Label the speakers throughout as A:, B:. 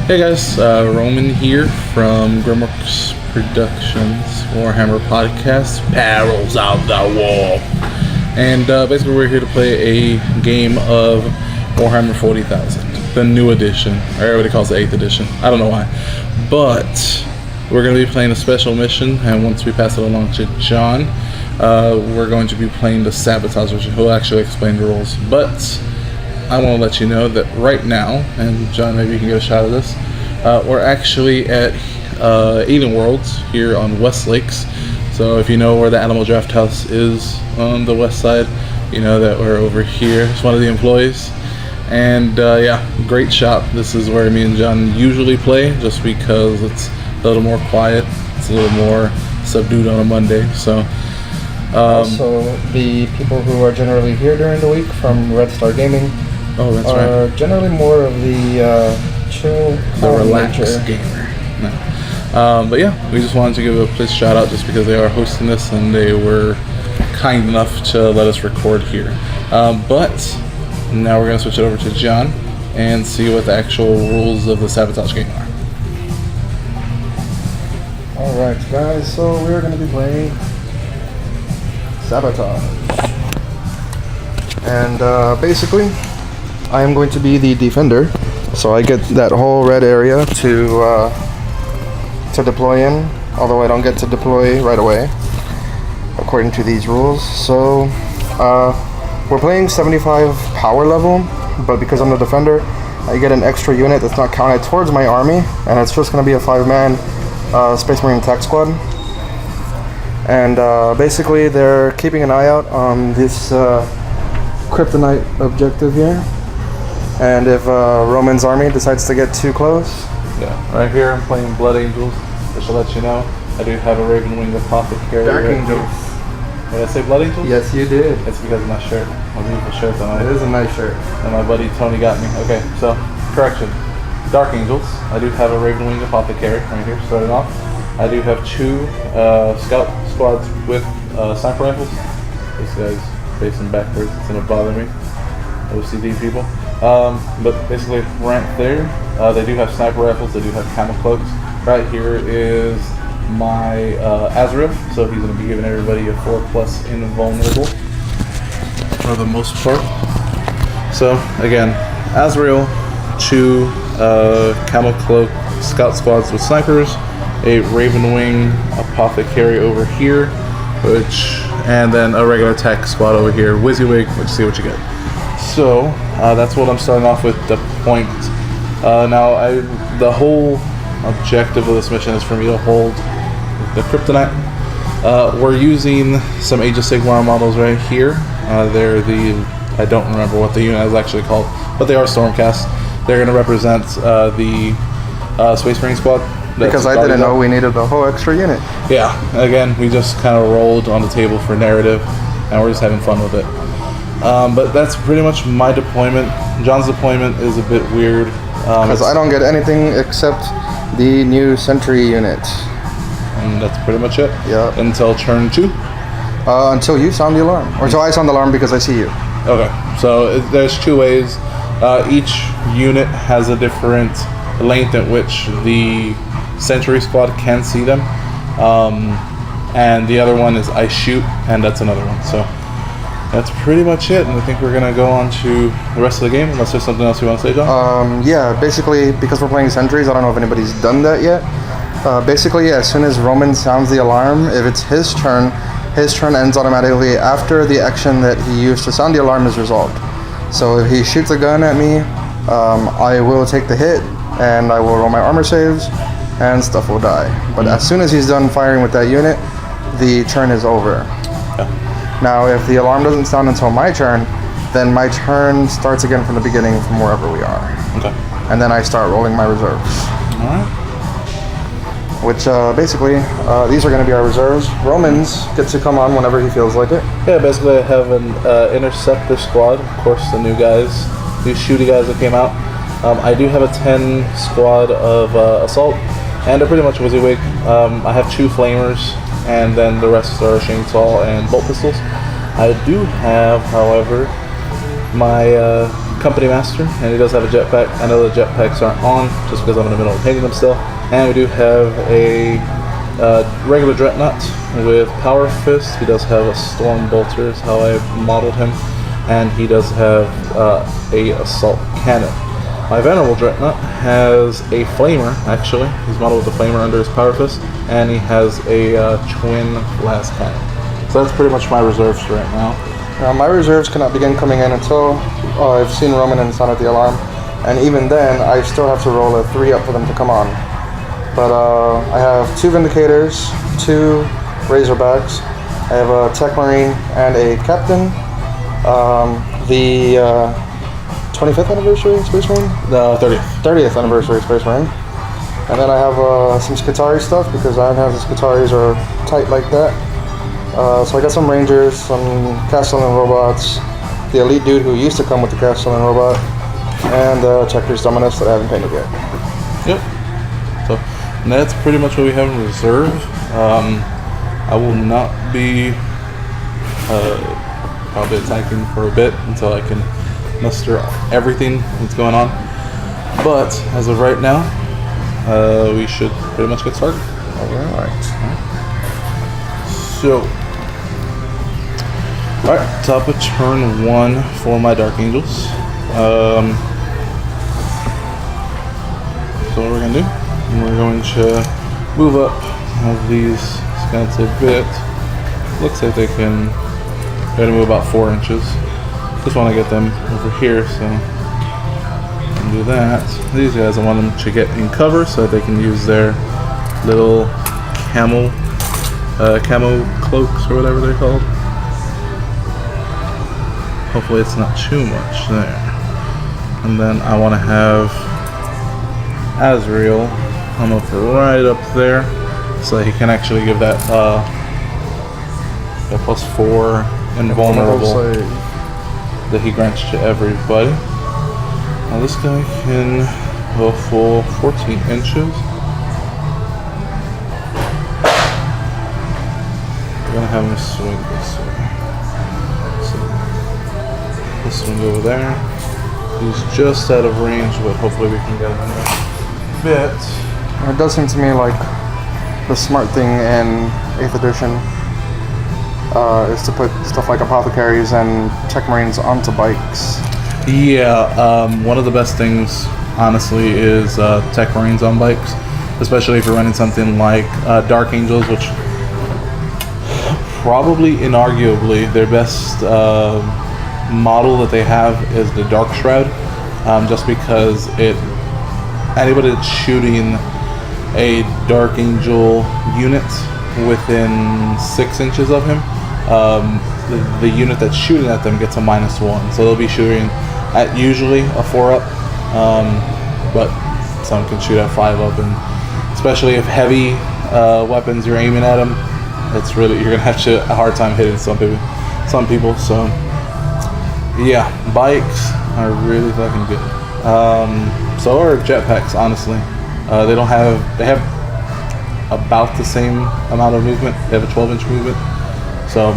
A: Hey guys, Roman here from Grimworks Productions Warhammer Podcast, Perils of the War. And basically we're here to play a game of Warhammer 40,000, the new edition. Everybody calls it 8th edition, I don't know why. But we're going to be playing a special mission, and once we pass it along to John, we're going to be playing the Sabotage, which he'll actually explain the rules. But I want to let you know that right now, and John, maybe you can get a shot of this, we're actually at Eden Worlds here on West Lakes. So if you know where the Animal Draft House is on the west side, you know that we're over here. It's one of the employees. And yeah, great shop. This is where me and John usually play, just because it's a little more quiet. It's a little more subdued on a Monday. So
B: also, the people who are generally here during the week from Red Star Gaming are generally more of the chill,
A: the relaxed gamer. No. But yeah, we just wanted to give a please shout out just because they are hosting this and they were kind enough to let us record here. But now we're going to switch it over to John and see what the actual rules of the Sabotage game are.
B: Alright guys, so we're going to be playing Sabotage. And basically, I am going to be the defender. So I get that whole red area to deploy in, although I don't get to deploy right away, according to these rules. So we're playing 75 power level, but because I'm the defender, I get an extra unit that's not counted towards my army, and it's just going to be a 5-man Space Marine Tech Squad. And basically they're keeping an eye out on this Kryptonite objective here. And if Roman's army decides to get too close.
A: Yeah, right here I'm playing Blood Angels, just to let you know. I do have a Ravenwing Apothecary.
B: Dark Angels.
A: Did I say Blood Angels?
B: Yes, you did.
A: It's because of my shirt. My beautiful shirt that
B: it is a nice shirt.
A: And my buddy Tony got me. Okay, so, correction. Dark Angels. I do have a Ravenwing Apothecary right here, starting off. I do have 2 scout squads with sniper rifles. This guy's facing backwards, it's gonna bother me. OCD people. But basically, right there, they do have sniper rifles, they do have camo cloaks. Right here is my Azrael, so he's going to be giving everybody a 4+ invulnerable for the most part. So, again, Azrael, 2 camo cloak scout squads with snipers, a Ravenwing Apothecary over here, and then a regular tech squad over here, WYSIWYG, let's see what you get. So, that's what I'm starting off with, the point. Now, the whole objective of this mission is for me to hold the Kryptonite. We're using some Age of Sigmar models right here. They're I don't remember what the unit is actually called, but they are Stormcast. They're going to represent the Space Marine Squad.
B: Because I didn't know we needed a whole extra unit.
A: Yeah, again, we just kind of rolled on the table for narrative, and we're just having fun with it. But that's pretty much my deployment. John's deployment is a bit weird.
B: Because I don't get anything except the new Sentry unit.
A: And that's pretty much it.
B: Yeah.
A: Until turn 2?
B: Until you sound the alarm. Or until I sound the alarm because I see you.
A: Okay, so there's 2 ways. Each unit has a different length at which the Sentry Squad can see them. And the other one is I shoot, and that's another one. So that's pretty much it, and I think we're going to go on to the rest of the game, unless there's something else you want to say, John?
B: Yeah, basically, because we're playing sentries, I don't know if anybody's done that yet. Basically, as soon as Roman sounds the alarm, if it's his turn ends automatically after the action that he used to sound the alarm is resolved. So if he shoots a gun at me, I will take the hit, and I will roll my armor saves, and stuff will die. But as soon as he's done firing with that unit, the turn is over.
A: Yeah.
B: Now, if the alarm doesn't sound until my turn, then my turn starts again from the beginning from wherever we are.
A: Okay.
B: And then I start rolling my reserves.
A: Alright.
B: Which, basically, these are going to be our reserves. Romans get to come on whenever he feels like it.
A: Yeah, basically I have an Interceptor squad, of course, the new guys, new shooty guys that came out. I do have a 10 squad of Assault, and they're pretty much WYSIWYG. I have 2 Flamers, and then the rest are chainsaw and bolt pistols. I do have, however, my company master, and he does have a jetpack. I know the jetpacks aren't on just because I'm in the middle of painting them still. And we do have a regular dreadnought with power fist. He does have a storm bolter, is how I modeled him, and he does have a assault cannon. My venerable dreadnought has a flamer. Actually, he's modeled with a flamer under his power fist, and he has a twin blast cannon. So that's pretty much my reserves right now.
B: My reserves cannot begin coming in until I've seen Roman and sounded the alarm, and even then, I still have to roll a 3 up for them to come on. But I have 2 Vindicators, 2 Razorbacks, I have a Tech Marine and a Captain, the 25th anniversary Space Marine?
A: The 30th.
B: 30th anniversary Space Marine. And then I have some Skitarii stuff because Iron Hands and Skitaris are tight like that. So I got some Rangers, some Castellan robots, the elite dude who used to come with the Castellan robot, and Checkers Dominus that I haven't painted yet.
A: Yep. So that's pretty much what we have in reserve. I will not be probably attacking for a bit until I can muster everything that's going on. But as of right now, we should pretty much get started.
B: Alright.
A: So, alright, top of turn 1 for my Dark Angels. So what we're going to do, we're going to move up of these scouts a bit. Looks like they're going to move about 4 inches. Just want to get them over here, so do that. These guys, I want them to get in cover so that they can use their little camo cloaks or whatever they're called. Hopefully it's not too much there. And then I want to have Azrael come up right up there so he can actually give that +4 invulnerable that he grants to everybody. Now this guy can go full 14 inches. We're gonna have him swing this way. So this one over there. He's just out of range, but hopefully we can get him in there a bit.
B: It does seem to me like the smart thing in 8th edition is to put stuff like apothecaries and tech marines onto bikes.
A: Yeah, one of the best things, honestly, is tech marines on bikes, especially if you're running something like Dark Angels, which probably, inarguably, their best model that they have is the Dark Shroud, just because anybody that's shooting a Dark Angel unit within 6 inches of him, the unit that's shooting at them gets a -1, so they'll be shooting at usually a 4-up, but some can shoot at 5-up, and especially if heavy weapons you're aiming at them, it's really, you're gonna have a hard time hitting some people. So yeah, bikes are really fucking good. So are jetpacks, honestly. They have about the same amount of movement. They have a 12-inch movement, so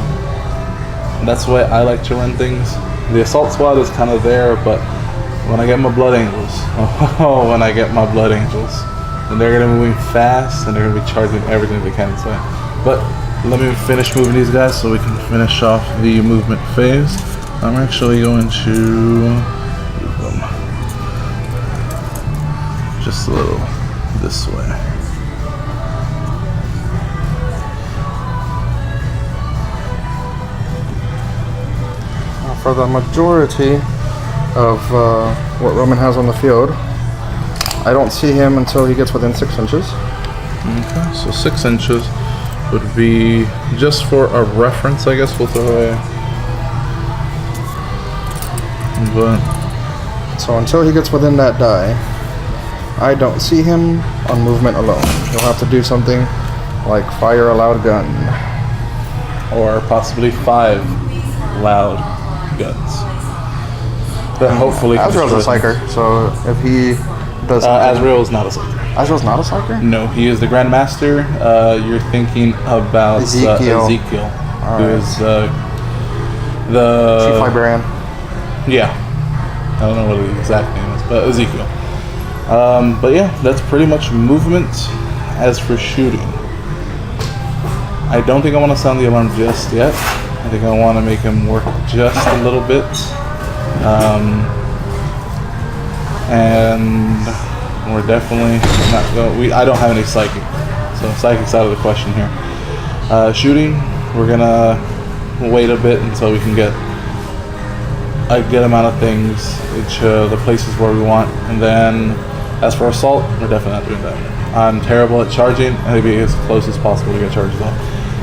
A: that's the way I like to run things. The assault squad is kind of there, but when I get my Blood Angels, when I get my Blood Angels, then they're gonna be moving fast and they're gonna be charging everything they can. So, but let me finish moving these guys so we can finish off the movement phase. I'm actually going to move them just a little this way.
B: For the majority of what Roman has on the field, I don't see him until he gets within 6 inches.
A: Okay, so 6 inches would be, just for a reference, I guess we'll throw away. But
B: so until he gets within that die, I don't see him on movement alone. He'll have to do something like fire a loud gun,
A: or possibly 5 loud guns. But hopefully
B: Azrael's a psyker, so if he does
A: Azrael is not a psyker.
B: Azrael's not a psyker?
A: No, he is the Grand Master. You're thinking about Ezekiel, who is the
B: Chief Librarian.
A: Yeah. I don't know what the exact name is, but Ezekiel. But yeah, that's pretty much movement. As for shooting, I don't think I want to sound the alarm just yet. I think I want to make him work just a little bit. And we're definitely not going. I don't have any psychic, so psychic's out of the question here. Shooting, we're gonna wait a bit until we can get a good amount of things into the places where we want, and then as for assault, we're definitely not doing that. I'm terrible at charging, and it'd be as close as possible to get charges off.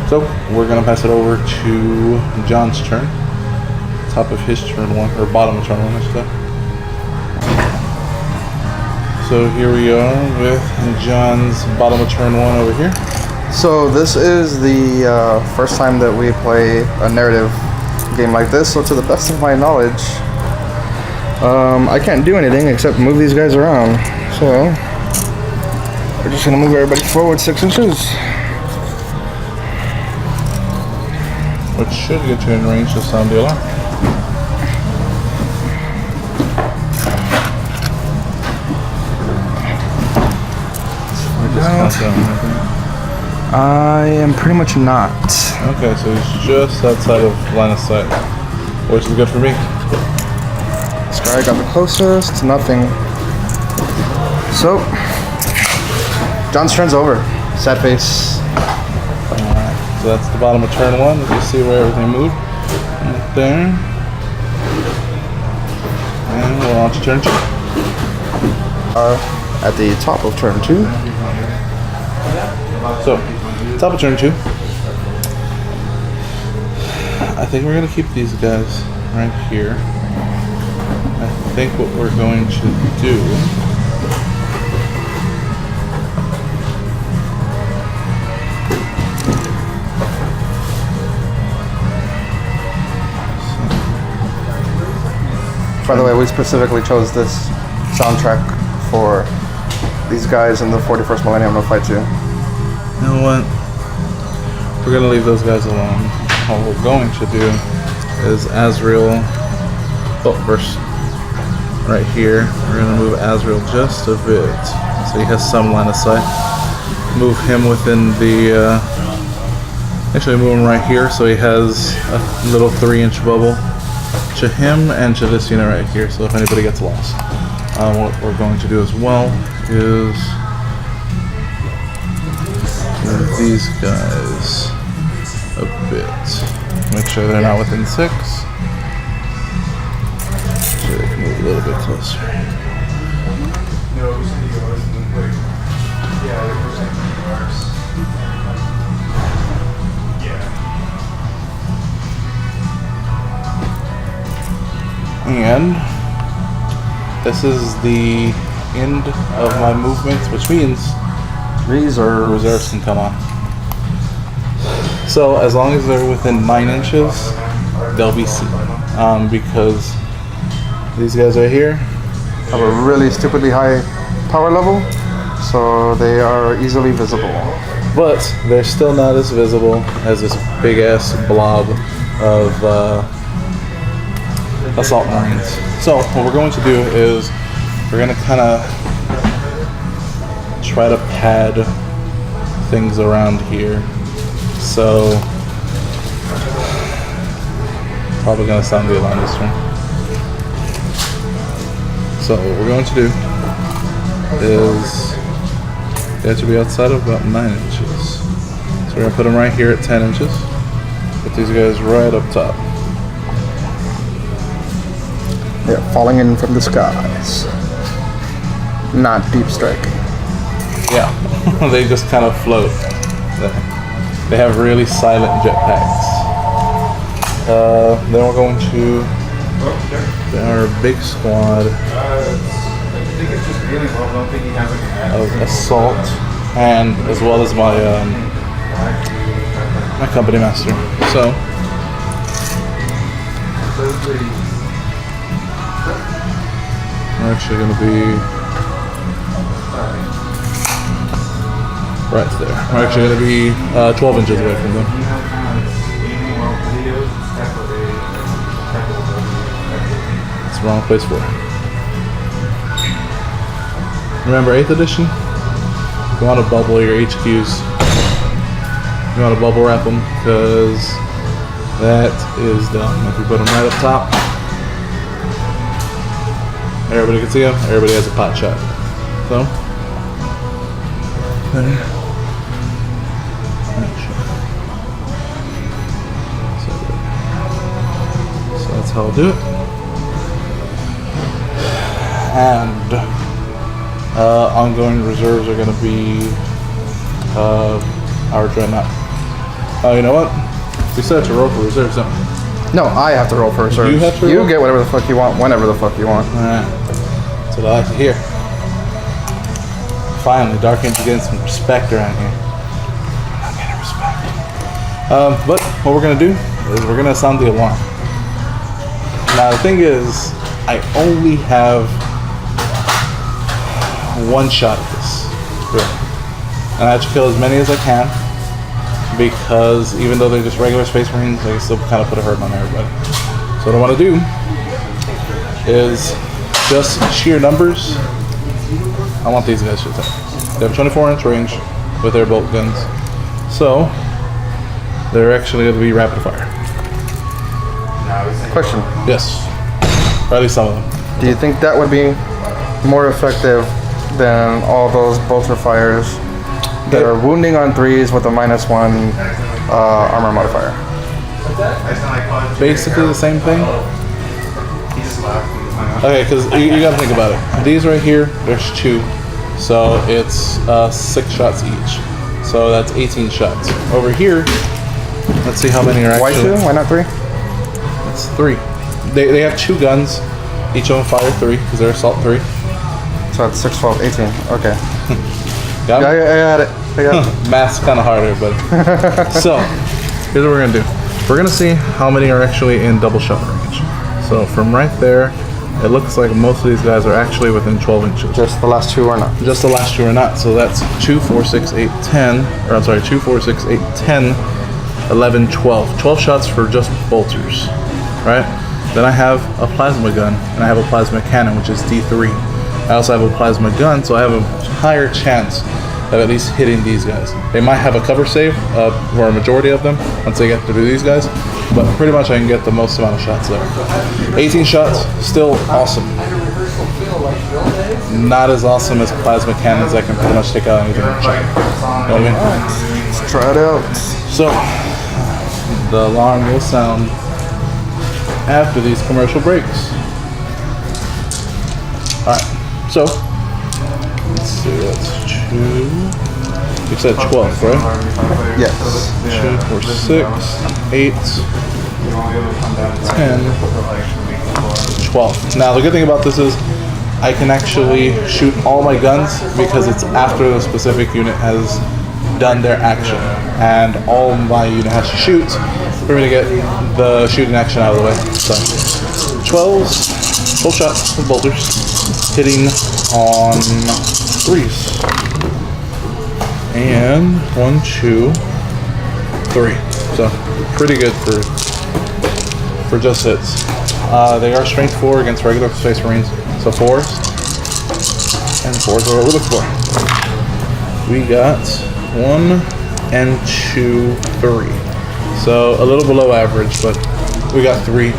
A: So we're gonna pass it over to John's turn. Top of his turn one, or bottom of turn one, I should say. So here we are with John's bottom of turn one over here.
B: So this is the first time that we play a narrative game like this. So to the best of my knowledge, I can't do anything except move these guys around. So we're just gonna move everybody forward 6 inches.
A: Which should get you in range to sound the alarm.
B: I am pretty much not.
A: Okay, so he's just outside of line of sight, which is good for me.
B: This guy got the closest, nothing. So, John's turn's over. Sad face.
A: Alright, so that's the bottom of turn one. You see where everything moved. Right there. And we're on to turn two.
B: At the top of turn two.
A: So, top of turn two. I think we're going to keep these guys right here. I think what we're going to do
B: By the way, we specifically chose this soundtrack for these guys in the 41st Millennium to fight you.
A: You know what? We're gonna leave those guys alone. What we're going to do is Azrael, first right here. We're gonna move Azrael just a bit, so he has some line of sight. Move him within the. Actually, move him right here, so he has a little 3-inch bubble to him and to this unit right here. So if anybody gets lost, what we're going to do as well is. These guys a bit. Make sure they're not within 6. So they can move a little bit closer. And this is the end of my movements, which means reserves can come on. So as long as they're within 9 inches, they'll be seen. Because these guys right here
B: have a really stupidly high power level, so they are easily visible.
A: But they're still not as visible as this big ass blob of assault marines. So what we're going to do is we're going to kind of try to pad things around here. So probably gonna sound the alarm this turn. So what we're going to do is they have to be outside of about 9 inches. So we're gonna put them right here at 10 inches. Put these guys right up top.
B: They're falling in from the skies. Not deep striking.
A: Yeah, they just kind of float. They have really silent jetpacks. Then we're going to our big squad of assault, and as well as my my company master. So we're actually going to be right there. We're actually going to be 12 inches away from them. It's the wrong place for it. Remember 8th edition? You want to bubble your HQs. You want to bubble wrap them because that is dumb. If you put them right up top, everybody can see them. Everybody has a pot shot. So, there. So that's how I'll do it. And ongoing reserves are going to be our dreadnought. Oh, you know what? We said to roll for reserves, don't we?
B: No, I have to roll for reserves.
A: You have to roll?
B: You get whatever the fuck you want, whenever the fuck you want.
A: Alright. That's what I like to hear. Finally, Dark Angel getting some respect around here. I'm getting respect. But what we're going to do is we're going to sound the alarm. Now, the thing is, I only have one shot at this. Really. And I have to kill as many as I can. Because even though they're just regular Space Marines, I can still kind of put a hurt on everybody. So what I want to do is just sheer numbers. I want these guys to attack. They have 24-inch range with their bolt guns. So they're actually going to be rapid fire.
B: Question.
A: Yes. Or at least some of them.
B: Do you think that would be more effective than all those bolter fires that are wounding on 3s with a -1 armor modifier?
A: Basically the same thing. Okay, because you got to think about it. These right here, there's 2, so it's 6 shots each. So that's 18 shots. Over here, let's see how many are
B: Why
A: actually.
B: 2? Why not 3?
A: It's 3. They have 2 guns. Each of them fire 3 because they're assault 3.
B: So that's 6, 12, 18. Okay.
A: Got me?
B: I got it. I got it.
A: Math's kind of harder, but so here's what we're gonna do. We're gonna see how many are actually in double shot range. So from right there, it looks like most of these guys are actually within 12 inches.
B: Just the last 2 are not.
A: Just the last 2 are not. So that's 2, 4, 6, 8, 10. Or I'm sorry, 2, 4, 6, 8, 10, 11, 12. 12 shots for just bolters, right? Then I have a plasma gun and I have a plasma cannon, which is D3. I also have a plasma gun, so I have a higher chance of at least hitting these guys. They might have a cover save, or a majority of them, once they get through these guys, but pretty much I can get the most amount of shots there. 18 shots, still awesome. Not as awesome as plasma cannons that can pretty much take out anything in a check. You know what I mean?
B: Let's try it out.
A: So, the alarm will sound after these commercial breaks. Alright, so, let's see, that's 2, you said 12, right?
B: Yes.
A: 2, 4, 6, 8, 10, 12. Now, the good thing about this is I can actually shoot all my guns because it's after the specific unit has done their action. And all my unit has to shoot for me to get the shooting action out of the way. So, 12 shots with bolters. Hitting on 3s. And 1, 2, 3. So pretty good for just hits. They are strength 4 against regular Space Marines. So 4s. And 4s are what we're looking for. We got 1 and 2, 3. So a little below average, but we got 3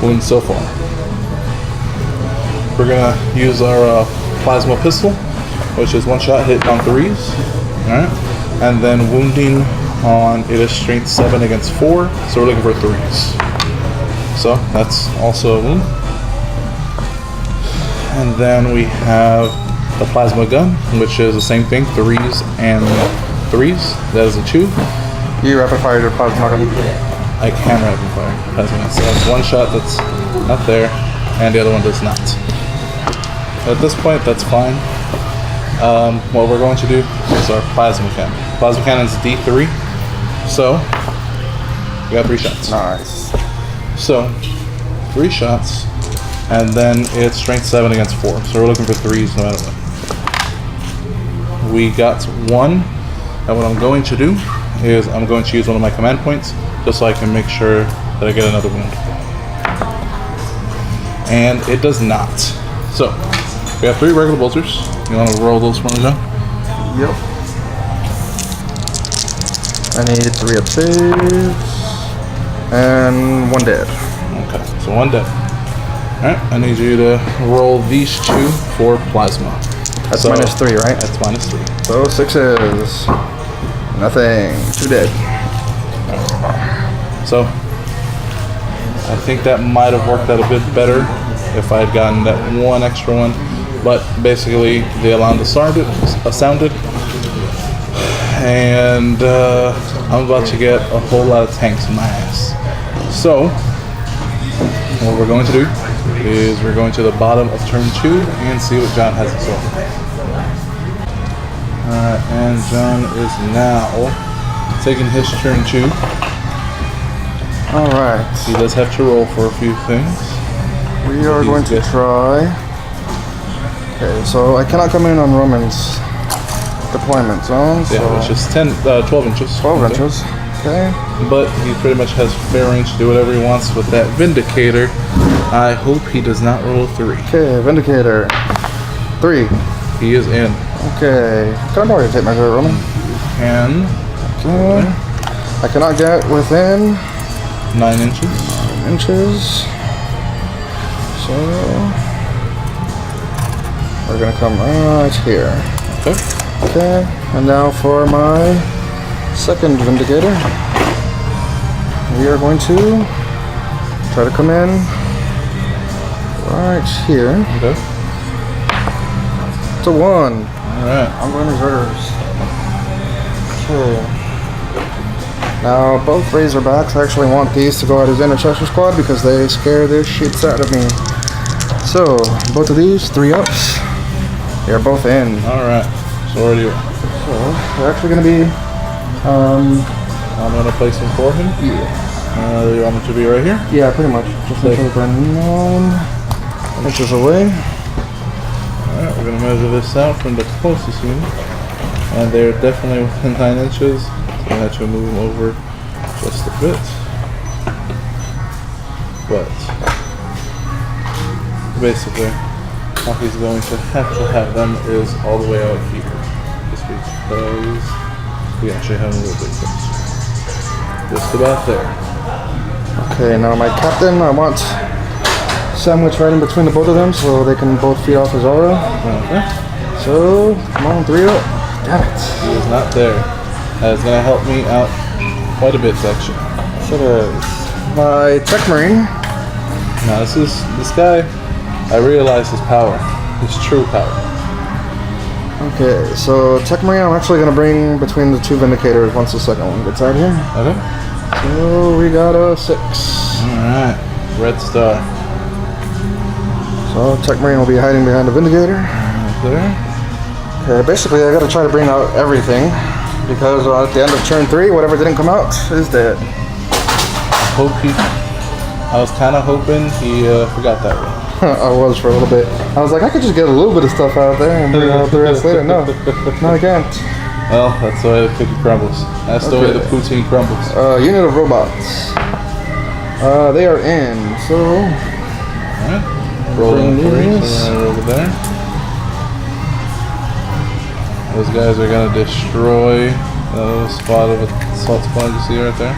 A: wounds so far. We're gonna use our plasma pistol, which is 1 shot hit on 3s, all right? And then wounding on, it is strength 7 against 4, so we're looking for 3s. So that's also a wound. And then we have the plasma gun, which is the same thing, 3s and 3s. That is a 2.
B: You rapid fired your plasma gun.
A: I can rapid fire plasma gun, so that's 1 shot that's not there, and the other one does not. At this point, that's fine. What we're going to do is our plasma cannon. Plasma cannon is D3, so we got 3 shots.
B: Nice.
A: So 3 shots, and then it's strength 7 against 4. So we're looking for 3s no matter what. We got 1, and what I'm going to do is I'm going to use one of my command points just so I can make sure that I get another wound. And it does not. So we have 3 regular bolters. You want to roll those for me, John?
B: Yep. I need 3 of spades and 1 dead.
A: Okay, so 1 dead. Alright, I need you to roll these 2 for plasma.
B: That's -3, right?
A: That's -3.
B: So 6s. Nothing. 2 dead.
A: So, I think that might have worked out a bit better if I had gotten that 1 extra one. But basically, the alarm sounded, and I'm about to get a whole lot of tanks in my ass. So, what we're going to do is we're going to the bottom of turn 2 and see what John has in store. Alright, and John is now taking his turn 2.
B: Alright.
A: He does have to roll for a few things.
B: We are going to try. Okay, so I cannot come in on Roman's deployment zone. So
A: Yeah, which is 12 inches.
B: 12 inches. Okay.
A: But he pretty much has fair range to do whatever he wants with that Vindicator. I hope he does not roll a 3.
B: Okay, Vindicator. 3.
A: He is in.
B: Okay. Can I borrow your tape measure, Roman?
A: And
B: Okay. I cannot get within
A: 9 inches.
B: inches. So we're gonna come right here.
A: Okay.
B: Okay. And now for my second Vindicator. We are going to try to come in right here.
A: Okay.
B: It's a 1.
A: Alright.
B: I'm going reserves. Okay. Now, both Razorbacks actually want these to go out as intercessor squad because they scare the shits out of me. So, both of these, 3 ups. They're both in.
A: Alright. So where do you
B: So, they're actually going to be,
A: I'm gonna place him for him.
B: yeah.
A: You want him to be right here?
B: Yeah, pretty much. Just
A: Okay.
B: until they're 9 inches away.
A: Alright, we're gonna measure this out from the closest unit. And they're definitely within 9 inches. So I have to move them over just a bit. But basically, how he's going to have them is all the way out here. Just because we actually have them a little bit closer. Just about there.
B: Okay, now my captain, I want sandwich right in between the both of them so they can both feed off his aura.
A: Okay.
B: So, come on, 3 up. Damn it.
A: He is not there. That is going to help me out quite a bit, actually.
B: So it is. My Tech Marine.
A: Now, this guy, I realize his power. His true power.
B: Okay, so Tech Marine I'm actually going to bring between the 2 Vindicators once the second one gets out here.
A: Okay.
B: So we got a 6.
A: Alright. Red Star.
B: So Tech Marine will be hiding behind the Vindicator.
A: Right there.
B: Okay, basically I got to try to bring out everything because at the end of turn 3, whatever didn't come out is dead.
A: I was kind of hoping he forgot that one.
B: I was for a little bit. I was like, I could just get a little bit of stuff out there and bring out the rest later. No, I can't.
A: Well, that's the way the cookie crumbles. That's the way the poutine crumbles.
B: Unit of robots. They are in, so
A: Alright. Rolling 3, so we're gonna over there. Those guys are gonna destroy that little spot of a salt sponge you see right there.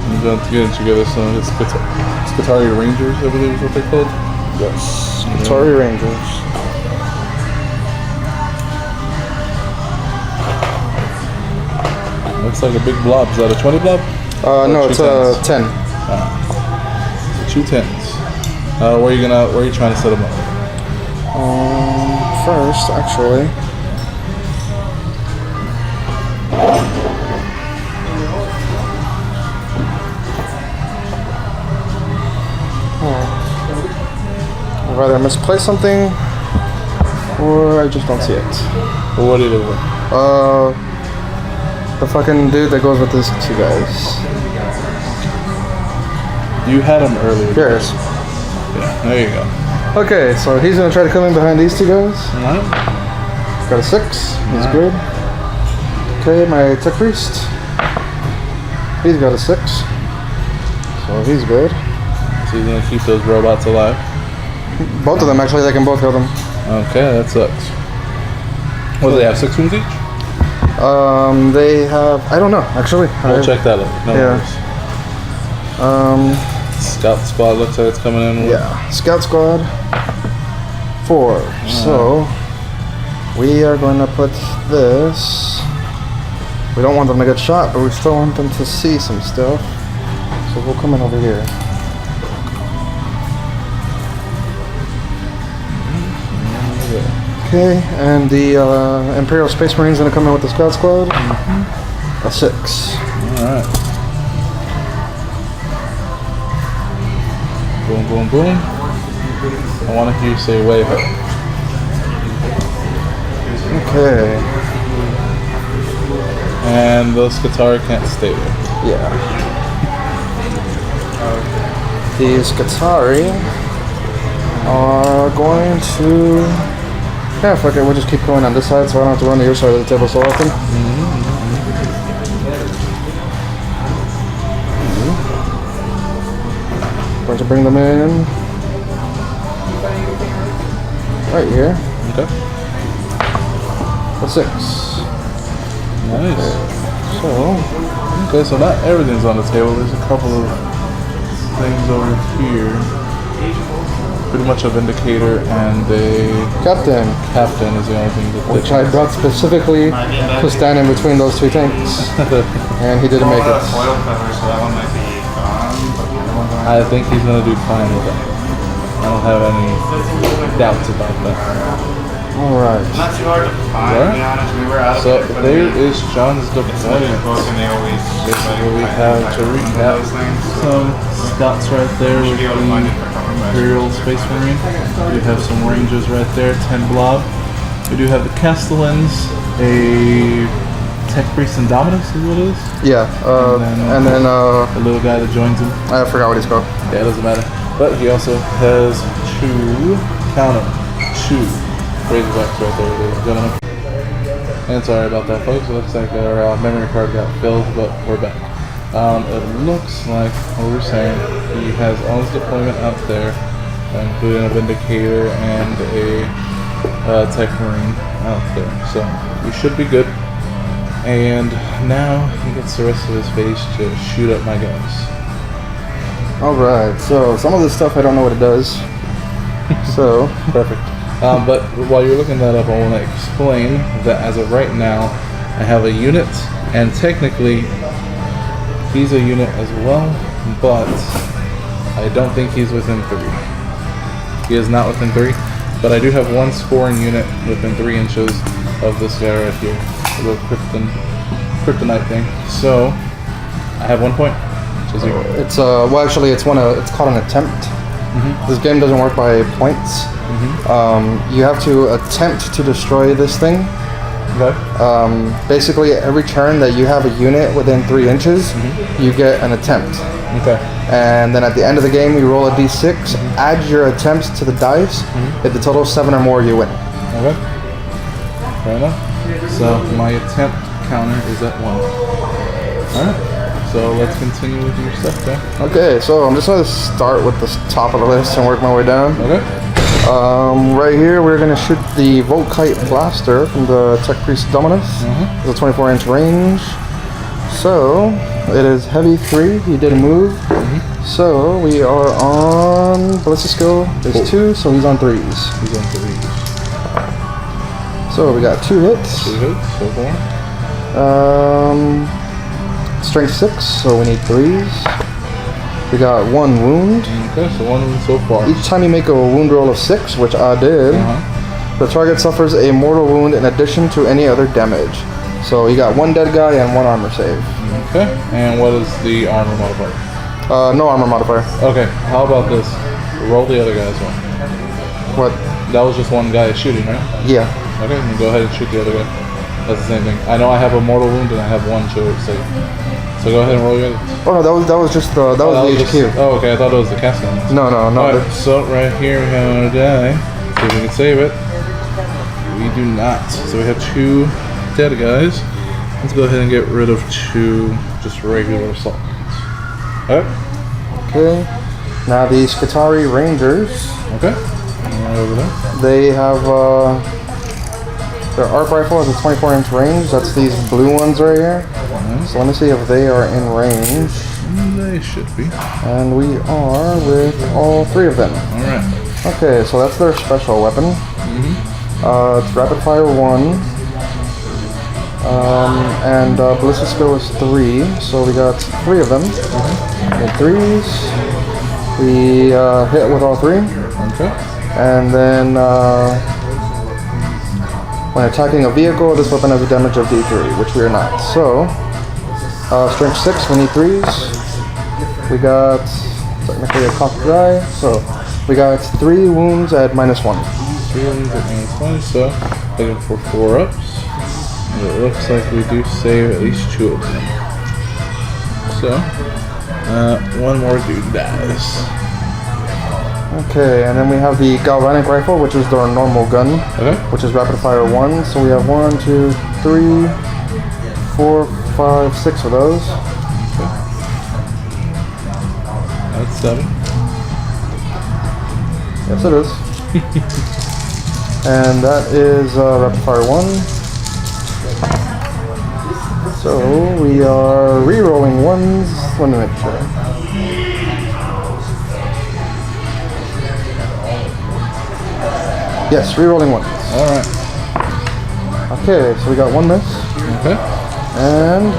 A: I'm going to get together some of his Skitari Rangers, I believe is what they're called.
B: yes, Atari Rangers.
A: Looks like a big blob. Is that a 20 blob?
B: No, it's a 10.
A: So 2 10s. Where are you trying to set them up?
B: First, actually. I'd rather misplace something, or I just don't see it.
A: Well, what do you do with it?
B: The fucking dude that goes with these 2 guys.
A: You had him earlier.
B: Yours.
A: Yeah, there you go.
B: Okay, so he's gonna try to come in behind these 2 guys.
A: Alright.
B: got a 6. He's good. Okay, my tech priest. He's got a 6. So he's good.
A: So he's gonna keep those robots alive.
B: Both of them, actually, they can both kill them.
A: Okay, that sucks. What do they have? 6 wounds each?
B: They have. I don't know, actually.
A: We'll check that out. No worries. Scout squad looks like it's coming in.
B: Yeah, scout squad 4. So we are going to put this. We don't want them to get shot, but we still want them to see some stuff. So we'll come in over here. Okay, and the Imperial Space Marine's gonna come in with the Scout Squad. A 6.
A: Alright. Boom, boom, boom. I want to hear you say wave up.
B: Okay.
A: And those Skatari can't stay there.
B: Yeah. These Skatari are going to... Yeah, fuck it, we'll just keep going on this side so I don't have to run to your side of the table so often. Going to bring them in right here.
A: Okay.
B: A 6.
A: Nice. Okay, so not everything's on the table. There's a couple of things over here. Pretty much a Vindicator and a
B: Captain.
A: Captain is the only thing that
B: Which I brought specifically to stand in between those 2 tanks. And he didn't make it.
A: I think he's going to do fine with it. I don't have any doubts about that.
B: Alright.
C: Not too hard to find, to be honest. We were out
A: So there is John's deployment. Where we have to recap some Scots right there with the Imperial Space Marine. We have some Rangers right there, 10 blob. We do have the Castellans, a Tech Priest Indominus is what it is.
B: Yeah, and then
A: the little guy that joins him.
B: I forgot what he's called.
A: Yeah, it doesn't matter. But he also has 2 Razorbacks right there, ladies and gentlemen. And sorry about that, folks. It looks like our memory card got filled, but we're back. It looks like what we're saying, he has all his deployment out there, including a Vindicator and a Tech Marine out there. So we should be good. And now he gets the rest of his base to shoot up my guys.
B: Alright, so some of this stuff I don't know what it does. So
A: perfect. But while you're looking that up, I want to explain that as of right now, I have a unit, and technically he's a unit as well, but I don't think he's within 3. He is not within 3, but I do have 1 scoring unit within 3 inches of this guy right here, the little kryptonite thing. So I have 1 point. Which is
B: it's well, actually, it's called an attempt. This game doesn't work by points. You have to attempt to destroy this thing.
A: Okay.
B: Basically, every turn that you have a unit within 3 inches, you get an attempt.
A: Okay.
B: And then at the end of the game, you roll a d6, add your attempts to the dice. If the total is 7 or more, you win.
A: Okay. Fair enough. So my attempt counter is at 1. Alright. So let's continue with your stuff, okay?
B: Okay, so I'm just going to start with the top of the list and work my way down.
A: Okay.
B: Right here, we're going to shoot the Volkite Blaster from the Tech Priest Dominus. It's a 24-inch range. So, it is heavy 3. He did a move. So, we are on Ballistic Skill is 2, so he's on 3s.
A: He's on 3s.
B: So, we got 2 hits.
A: 2 hits, so far.
B: Strength 6, so we need 3s. We got 1 wound.
A: Okay, so 1 wound so far.
B: Each time you make a wound roll of 6, which I did, the target suffers a mortal wound in addition to any other damage. So you got 1 dead guy and 1 armor save.
A: Okay, and what is the armor modifier?
B: No armor modifier.
A: Okay, how about this? Roll the other guy's one.
B: What?
A: That was just 1 guy shooting, right?
B: Yeah.
A: Okay, then go ahead and shoot the other guy. That's the same thing. I know I have a mortal wound and I have 1 shield save. So go ahead and roll your other.
B: Oh no, that was just the HQ.
A: Oh, okay, I thought it was the casting.
B: No.
A: Alright, so right here we have our die. See if we can save it. We do not. So we have 2 dead guys. Let's go ahead and get rid of 2 just regular assault guns. Alright.
B: Okay. Now the Skitarii Rangers.
A: Okay. Right over there.
B: They have their arc rifle has a 24-inch range. That's these blue ones right here. So let me see if they are in range.
A: They should be.
B: And we are with all 3 of them.
A: Alright.
B: Okay, so that's their special weapon. It's rapid fire 1. And ballistic skill is 3. So we got 3 of them. The 3s. We hit with all 3.
A: Okay.
B: And then when attacking a vehicle, this weapon has a damage of D3, which we are not. So, strength 6, we need 3s. We got technically a cocked die, so we got 3 wounds at -1.
A: 3 wounds at -1, so looking for 4 ups. And it looks like we do save at least 2 of them. So, 1 more dude dies.
B: Okay, and then we have the galvanic rifle, which is their normal gun, which is rapid fire 1. So we have 1, 2, 3, 4, 5, 6 of those.
A: Okay. That's 7.
B: Yes, it is. And that is rapid fire 1. So we are re-rolling 1s. Let me make sure. Yes, re-rolling 1s.
A: Alright.
B: Okay, so we got 1 miss.
A: Okay.
B: And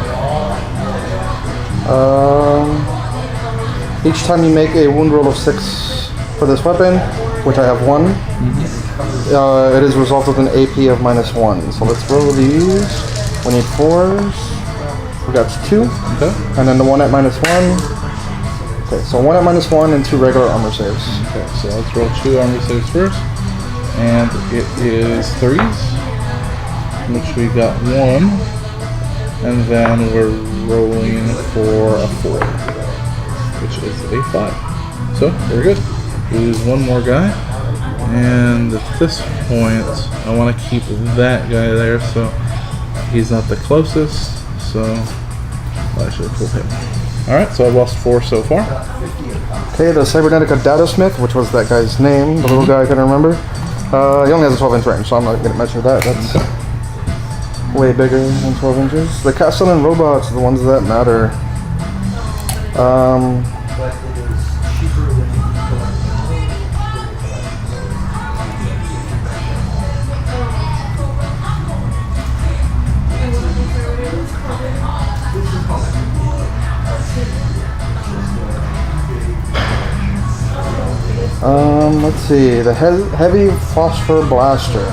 B: each time you make a wound roll of 6 for this weapon, which I have 1, it is resolved with an AP of -1. So let's roll these. We need 4s. We got 2.
A: Okay.
B: And then the 1 at -1. Okay, so 1 at -1 and 2 regular armor saves.
A: Okay, so let's roll 2 armor saves first. And it is 3s, which we got 1. And then we're rolling for a 4, which is a 5. So, very good. We lose 1 more guy. And at this point, I want to keep that guy there, so he's not the closest. So, I should have pulled him. Alright, so I've lost 4 so far.
B: Okay, the Cybernetica Data Smith, which was that guy's name, the little guy I couldn't remember. He only has a 12-inch range, so I'm not going to mention that. That's way bigger than 12 inches. The Castellan robots are the ones that matter. Let's see. The heavy phosphor blaster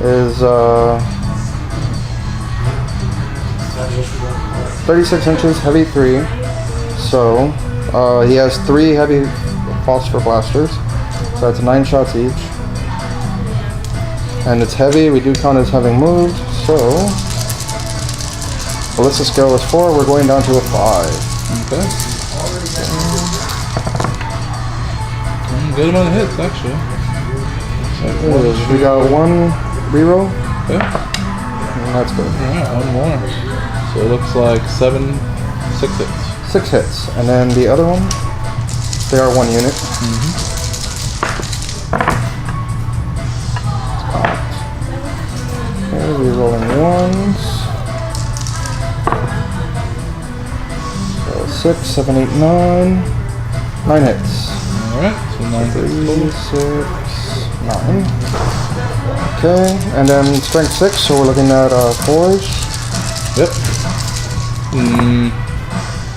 B: is 36 inches, heavy 3. So he has 3 heavy phosphor blasters. So that's 9 shots each. And it's heavy. We do count as having moved. So ballistic skill is 4. We're going down to a 5.
A: Okay. Good amount of hits, actually.
B: We got 1 reroll.
A: Okay.
B: And that's good.
A: Alright, 1 more. So it looks like 6 hits.
B: 6 hits. And then the other one, they are 1 unit. Okay, rerolling 1s. So 6, 7, 8, 9. 9 hits.
A: Alright, so 9
B: 3,
A: hits.
B: 6, 9. Okay, and then strength 6, so we're looking at 4s.
A: Yep.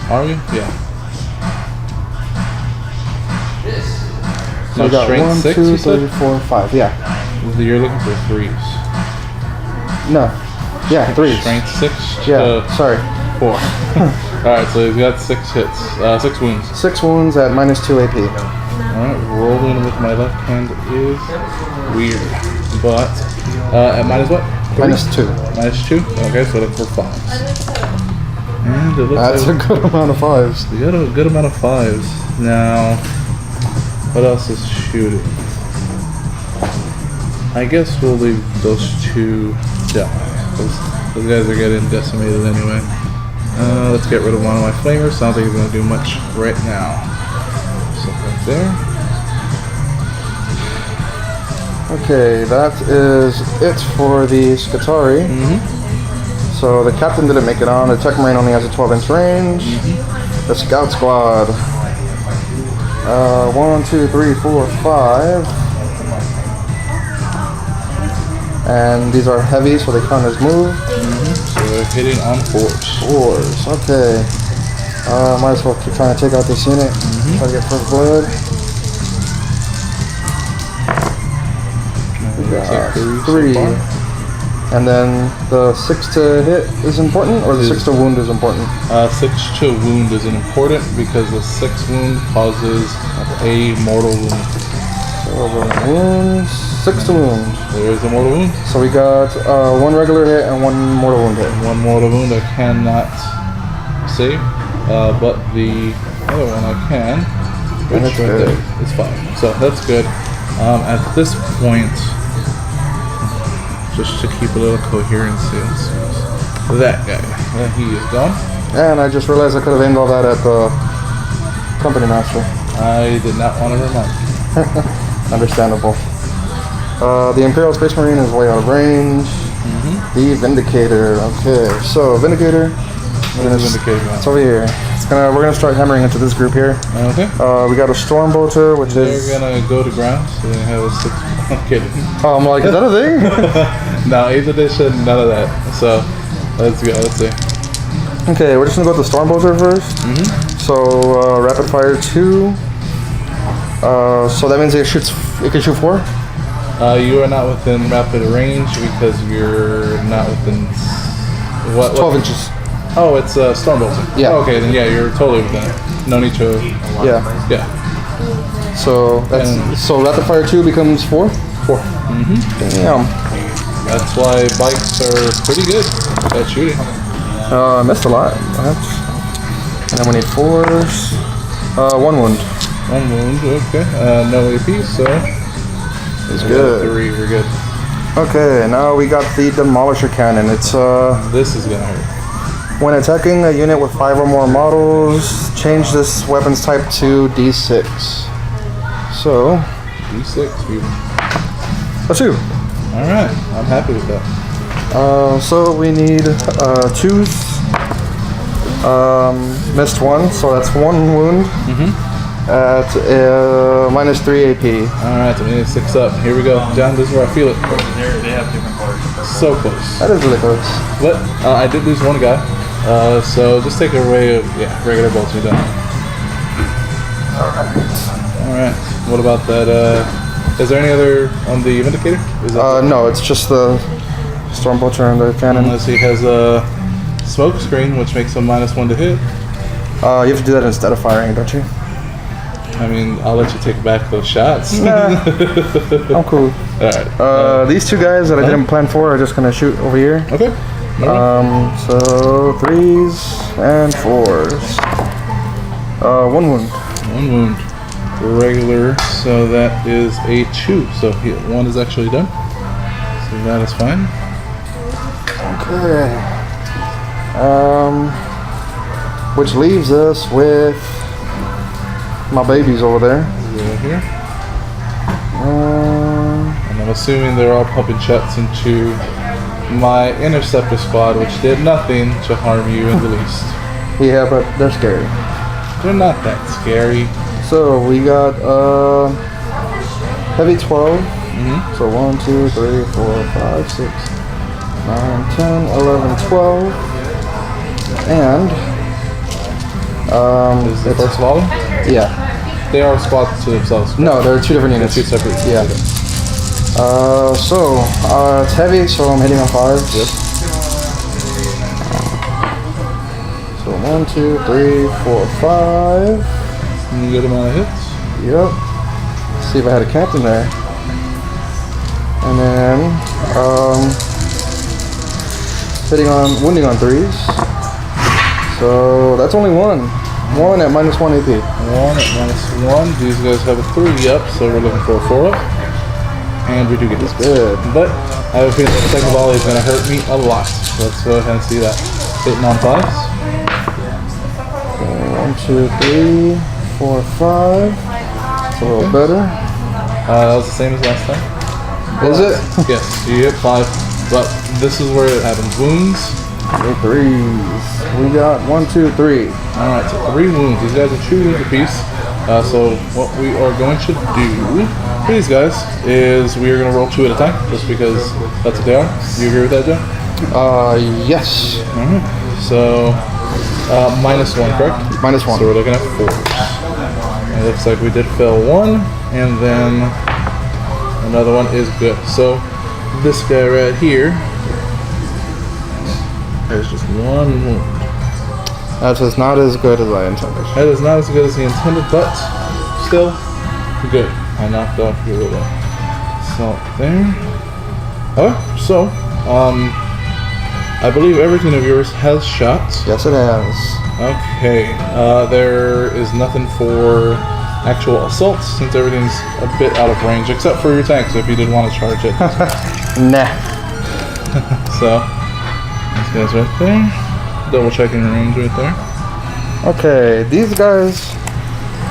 A: Are you? Yeah.
B: So we got
A: strength
B: 1,
A: 6,
B: 2,
A: you said?
B: 3, 4, 5. Yeah.
A: You're looking for 3s.
B: No. Yeah, 3s.
A: Strength 6?
B: Yeah, sorry.
A: 4. Alright, so he's got 6 hits. 6 wounds.
B: 6 wounds at -2 AP.
A: Alright, rolling with my left hand is weird. But, at minus what?
B: -2.
A: -2? Okay, so look for 5s. And it looks
B: That's
A: like
B: a good amount of 5s.
A: we got a good amount of 5s. Now, what else is shooting? I I guess we'll leave those two down. Those guys are getting decimated anyway. Let's get rid of one of my flamers. So I don't think he's going to do much right now. So right there.
B: Okay, that is it for the Scutari. So the captain didn't make it on. The tech marine only has a 12-inch range. The scout squad. 1, 2, 3, 4, 5. And these are heavy, so they count as moved.
A: So they're hitting on 4s.
B: 4s, okay. Might as well keep trying to take out this unit. Try to get first blood. We got 3. And then the 6 to hit is important, or the 6 to wound is important?
A: 6 to wound is important because the 6 wound causes a mortal wound.
B: So the wounds, 6 to wound.
A: There is a mortal wound.
B: So we got 1 regular hit and 1 mortal wound hit.
A: 1 mortal wound I cannot save, but the other one I can. Which right there is 5. So that's good. At this point, just to keep a little coherency, that guy, he is gone.
B: And I just realized I could have aimed all that at the company master.
A: I did not want to remind you.
B: Understandable. The Imperial Space Marine is way out of range. The Vindicator. Okay, so Vindicator. It's over here. We're gonna start hammering into this group here.
A: Okay.
B: We got a Storm Bolter, which is.
A: They're gonna go to ground, so they have a 6. I'm kidding.
B: Oh, I'm like, is that a thing?
A: No, 8th edition, none of that. So let's go. Let's see.
B: Okay, we're just gonna go with the Storm Bolter first. So rapid fire 2. So that means it can shoot 4?
A: You are not within rapid range because you're not within what?
B: 12 inches.
A: Oh, it's Storm Bolter.
B: Yeah.
A: Oh, okay, then yeah, you're totally within it. No need to.
B: Yeah.
A: Yeah.
B: So that's so rapid fire 2 becomes 4.
A: 4.
B: Damn.
A: That's why bikes are pretty good at shooting.
B: I missed a lot. And then we need 4s. 1 wound.
A: 1 wound. Okay. No AP, so
B: it's good.
A: 3. We're good.
B: Okay, now we got the Demolisher Cannon. It's
A: This is gonna hurt.
B: when attacking a unit with 5 or more models, change this weapon's type to D6. So
A: D6, people.
B: a 2.
A: All right, I'm happy with that.
B: So we need 2s. Missed 1, so that's 1 wound. At -3 AP.
A: All right, so we need 6 up. Here we go. Down. This is where I feel it.
C: They have different colors.
A: So close.
B: That is really close.
A: But I did lose 1 guy. So just take away regular bolts. You're done. All right. What about that? Is there any other on the Vindicator? Is that
B: No, it's just the Storm Bolter and the cannon.
A: unless he has a smoke screen, which makes him -1 to hit.
B: You have to do that instead of firing, don't you?
A: I mean, I'll let you take back those shots.
B: Nah, I'm cool.
A: All right.
B: These 2 guys that I didn't plan for are just gonna shoot over here.
A: Okay.
B: So 3s and 4s. 1 wound.
A: 1 wound. Regular, so that is a 2. So 1 is actually done. So that is fine.
B: Okay. Which leaves us with my babies over there.
A: Right here. And I'm assuming they're all pumping shots into my interceptor squad, which did nothing to harm you in the least.
B: Yeah, but they're scary.
A: They're not that scary.
B: So we got heavy 12. So 1, 2, 3, 4, 5, 6, 9, 10, 11, 12. And
A: This is the first volume?
B: yeah.
A: They are squads to themselves.
B: No, they're 2 different units.
A: They're 2 separate.
B: Yeah. So it's heavy, so I'm hitting on 5s.
A: Yep.
B: So 1, 2, 3, 4, 5.
A: Good amount of hits.
B: Yep. See if I had a captain there. And then wounding on 3s. So that's only 1. 1 at -1 AP.
A: 1 at -1. These guys have a 3 up, so we're looking for a 4 up. and we do get this.
B: Good.
A: But I have a feeling the second volley is going to hurt me a lot. So let's go ahead and see that. Hitting on 5s.
B: 1, 2, 3, 4, 5. It's a little better.
A: That was the same as last time.
B: Is it?
A: Yes, you hit 5, but this is where it happens. Wounds.
B: 3 3s. We got 1, 2, 3.
A: Alright, so 3 wounds. These guys are 2 wounds apiece. So what we are going to do for these guys is we are going to roll 2 at a time, just because that's what they are. Do you agree with that, Joe?
B: Yes.
A: Alright. So, -1, correct?
B: -1.
A: So we're looking at 4s. It looks like we did fail 1, and then another one is good. So this guy right here, there's just 1 wound.
B: That is not as good as I intended.
A: That is not as good as he intended, but still good. I knocked off your little salt there. Oh, so, I believe everything of yours has shots.
B: Yes, it has.
A: Okay, there is nothing for actual assaults since everything's a bit out of range, except for your tanks if you did want to charge it.
B: Nah.
A: So, these guys right there. Double checking range right there.
B: Okay, these guys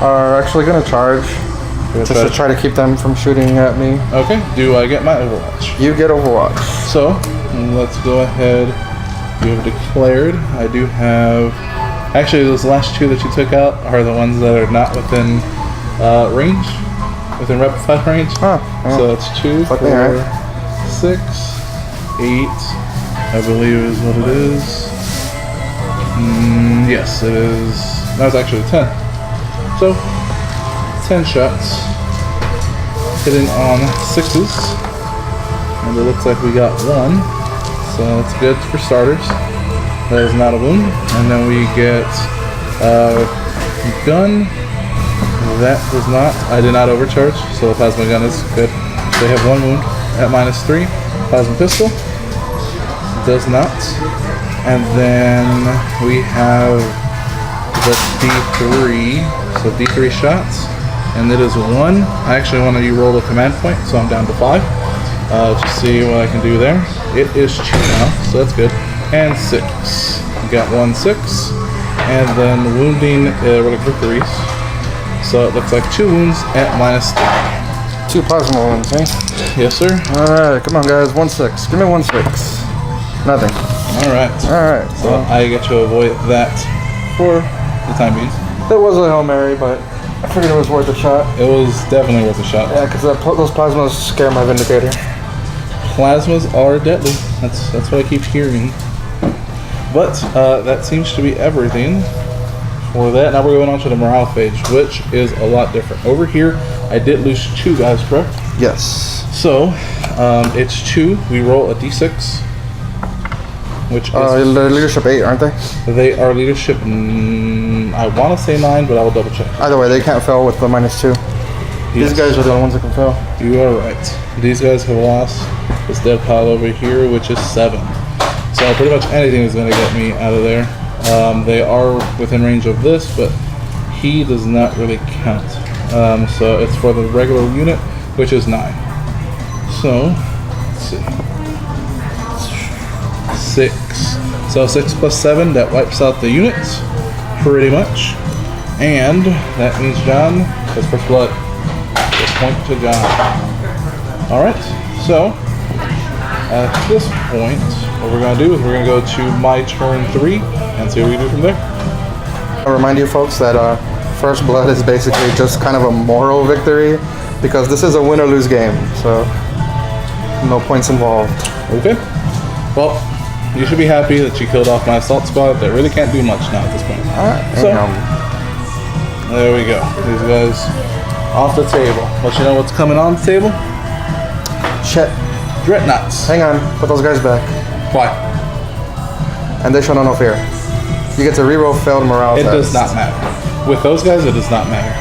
B: are actually gonna charge just to try to keep them from shooting at me.
A: Okay, do I get my Overwatch?
B: You get Overwatch.
A: So, let's go ahead. You have declared. I do have... Actually, those last 2 that you took out are the ones that are not within range. Within rep 5 range.
B: Huh.
A: So that's 2, 4,
B: me, right?
A: 6, 8, I believe is what it is. Yes, it is. That was actually 10. So, 10 shots. Hitting on 6s. And it looks like we got 1. So that's good for starters. That is not a wound. And then we get gun. That does not. I did not overcharge. So the plasma gun is good. They have 1 wound at -3. Plasma pistol does not. And then we have the D3. So D3 shots. And it is 1. I actually want you roll a command point, so I'm down to 5. To see what I can do there. It is 2 now, so that's good. And 6. We got 1, 6. And then wounding, we're looking for 3s. So it looks like 2 wounds at -3.
B: 2 plasma wounds, eh?
A: Yes, sir.
B: Alright, come on guys, 1, 6. Give me 1, 6. Nothing.
A: Alright.
B: Alright,
A: So I get to avoid that for the time being.
B: it was a Hail Mary, but I figured it was worth a shot.
A: It was definitely worth a shot.
B: Yeah, because those plasmas scare my Vindicator.
A: Plasmas are deadly. That's what I keep hearing. But that seems to be everything for that. Now we're going on to the morale phase, which is a lot different. Over here, I did lose 2 guys, correct?
B: Yes.
A: So it's 2. We roll a d6, which is
B: They're leadership 8, aren't they?
A: they are leadership. I want to say 9, but I will double check.
B: Either way, they can't fail with the -2. These guys are the only ones that can fail.
A: You are right. These guys have lost this dead pile over here, which is 7. So pretty much anything is going to get me out of there. They are within range of this, but he does not really count. So it's for the regular unit, which is 9. So, let's see. 6. So 6 plus 7, that wipes out the units, pretty much. And that means John has first blood. Just point to John. Alright, so at this point, what we're going to do is we're going to go to my turn 3 and see what we do from there.
B: I'll remind you folks that first blood is basically just kind of a moral victory because this is a win or lose game, so no points involved.
A: Okay. Well, you should be happy that you killed off my assault squad. They really can't do much now at this point.
B: Alright,
A: So, there we go. These guys off the table. But you know what's coming on the table?
B: shit.
A: Dreadnoughts.
B: Hang on, put those guys back.
A: Why?
B: And they show no fear. You get to reroll failed morale
A: It
B: test.
A: does not matter. With those guys, it does not matter.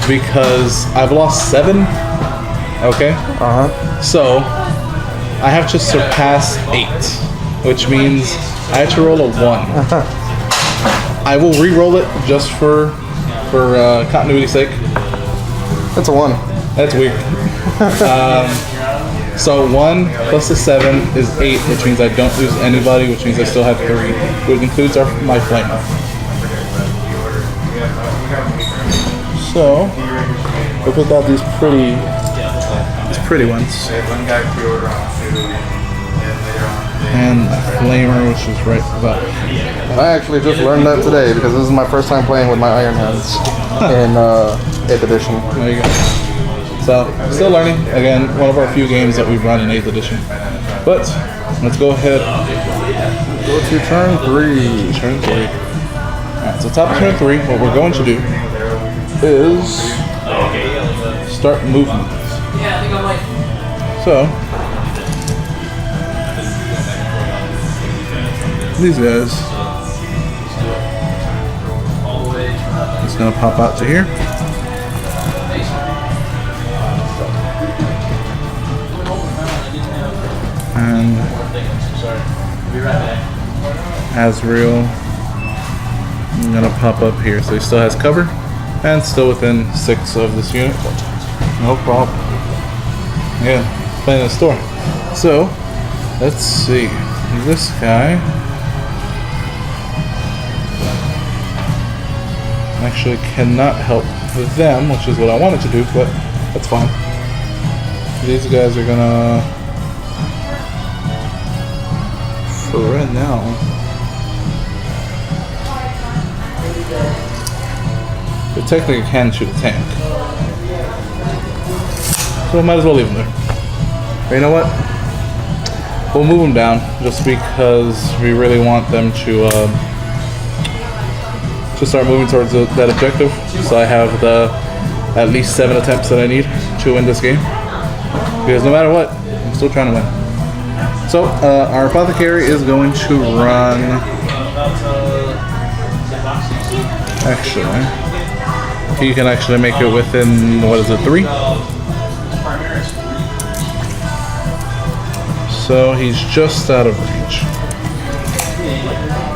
A: Because I've lost 7. Okay? So, I have to surpass 8. Which means I have to roll a 1. I will re-roll it just for continuity's sake.
B: That's a 1.
A: That's weird. So 1 plus the 7 is 8, which means I don't lose anybody, which means I still have 3, which includes my flamer. So we picked out these pretty ones, and the flamer, which is right about.
B: I actually just learned that today because this is my first time playing with my iron hands in 8th edition.
A: There you go. So, still learning. Again, one of our few games that we've run in 8th edition. But, let's go ahead.
B: Go to turn 3.
A: Turn 3. Alright, so top of turn 3, what we're going to do is start movement. So, these guys, it's going to pop out to here. And Azrael, I'm gonna pop up here, so he still has cover and still within 6 of this unit. No problem. Yeah, playing in the store. So let's see. This guy actually cannot help them, which is what I wanted to do, but that's fine. These guys are gonna, for right now, they technically can shoot a tank, so I might as well leave them there. But you know what? We'll move them down just because we really want them to start moving towards that objective. So I have at least 7 attempts that I need to win this game. Because no matter what, I'm still trying to win. So, our apothecary is going to run. Actually, he can actually make it within, what is it, 3? So, he's just out of range.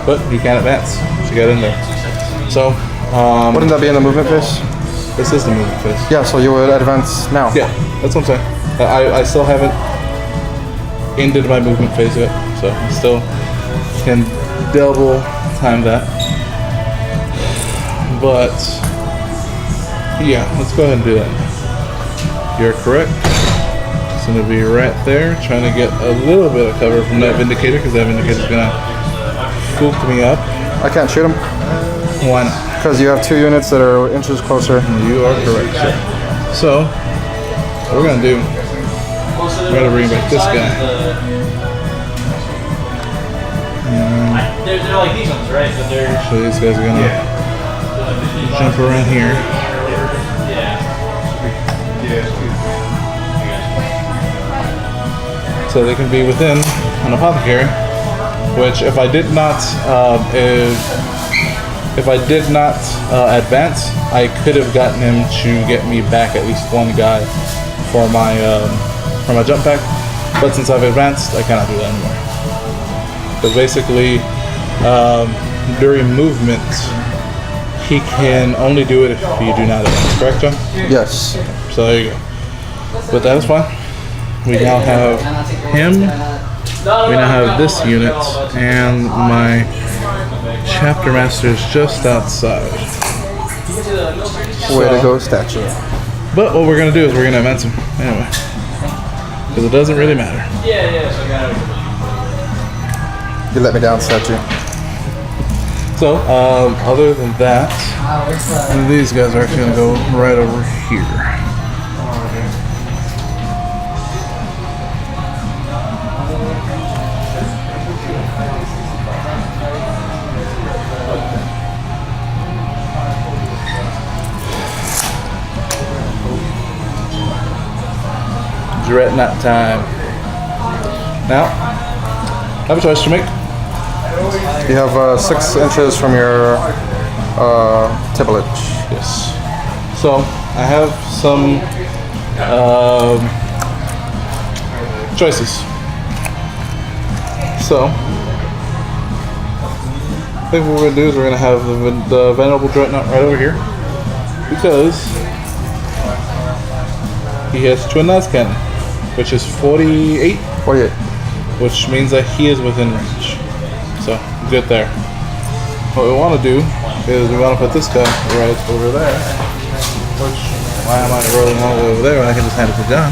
A: But he can advance to get in there. So,
B: wouldn't that be in the movement phase?
A: This is the movement phase.
B: Yeah, so you would advance now.
A: Yeah, that's what I'm saying. I still haven't ended my movement phase yet, so I still can double time that. But yeah, let's go ahead and do that. You're correct. It's gonna be right there, trying to get a little bit of cover from that Vindicator, because that Vindicator's gonna spook me up.
B: I can't shoot him.
A: Why not?
B: Because you have 2 units that are inches closer.
A: You are correct, sir. So, what we're gonna do, we're gonna bring back this guy.
C: They're like these ones, right? But they're
A: So these guys are gonna jump around here. So they can be within an apothecary, which if I did not advance, I could have gotten him to get me back at least 1 guy for my jump pack. But since I've advanced, I cannot do that anymore. Because basically, during movement, he can only do it if you do not advance. Correct, John?
B: Yes.
A: So there you go. But that is fine. We now have him. We now have this unit, and my chapter master is just outside.
B: Way to go, statue.
A: But what we're gonna do is we're gonna advance him anyway, because it doesn't really matter.
B: You let me down, statue.
A: So, other than that, these guys are actually gonna go right over here. Dreadnought time. Now, I have a choice to make.
B: You have 6 inches from your tibblage.
A: Yes. So, I have some choices. So, I think what we're going to do is we're going to have the Venerable Dreadnought right over here, because he has Twin Las Cannon. which is 48,
B: 48.
A: which means that he is within range. So, good there. What we want to do is we want to put this guy right over there. Which, why am I rolling all the way over there when I can just hand it to John?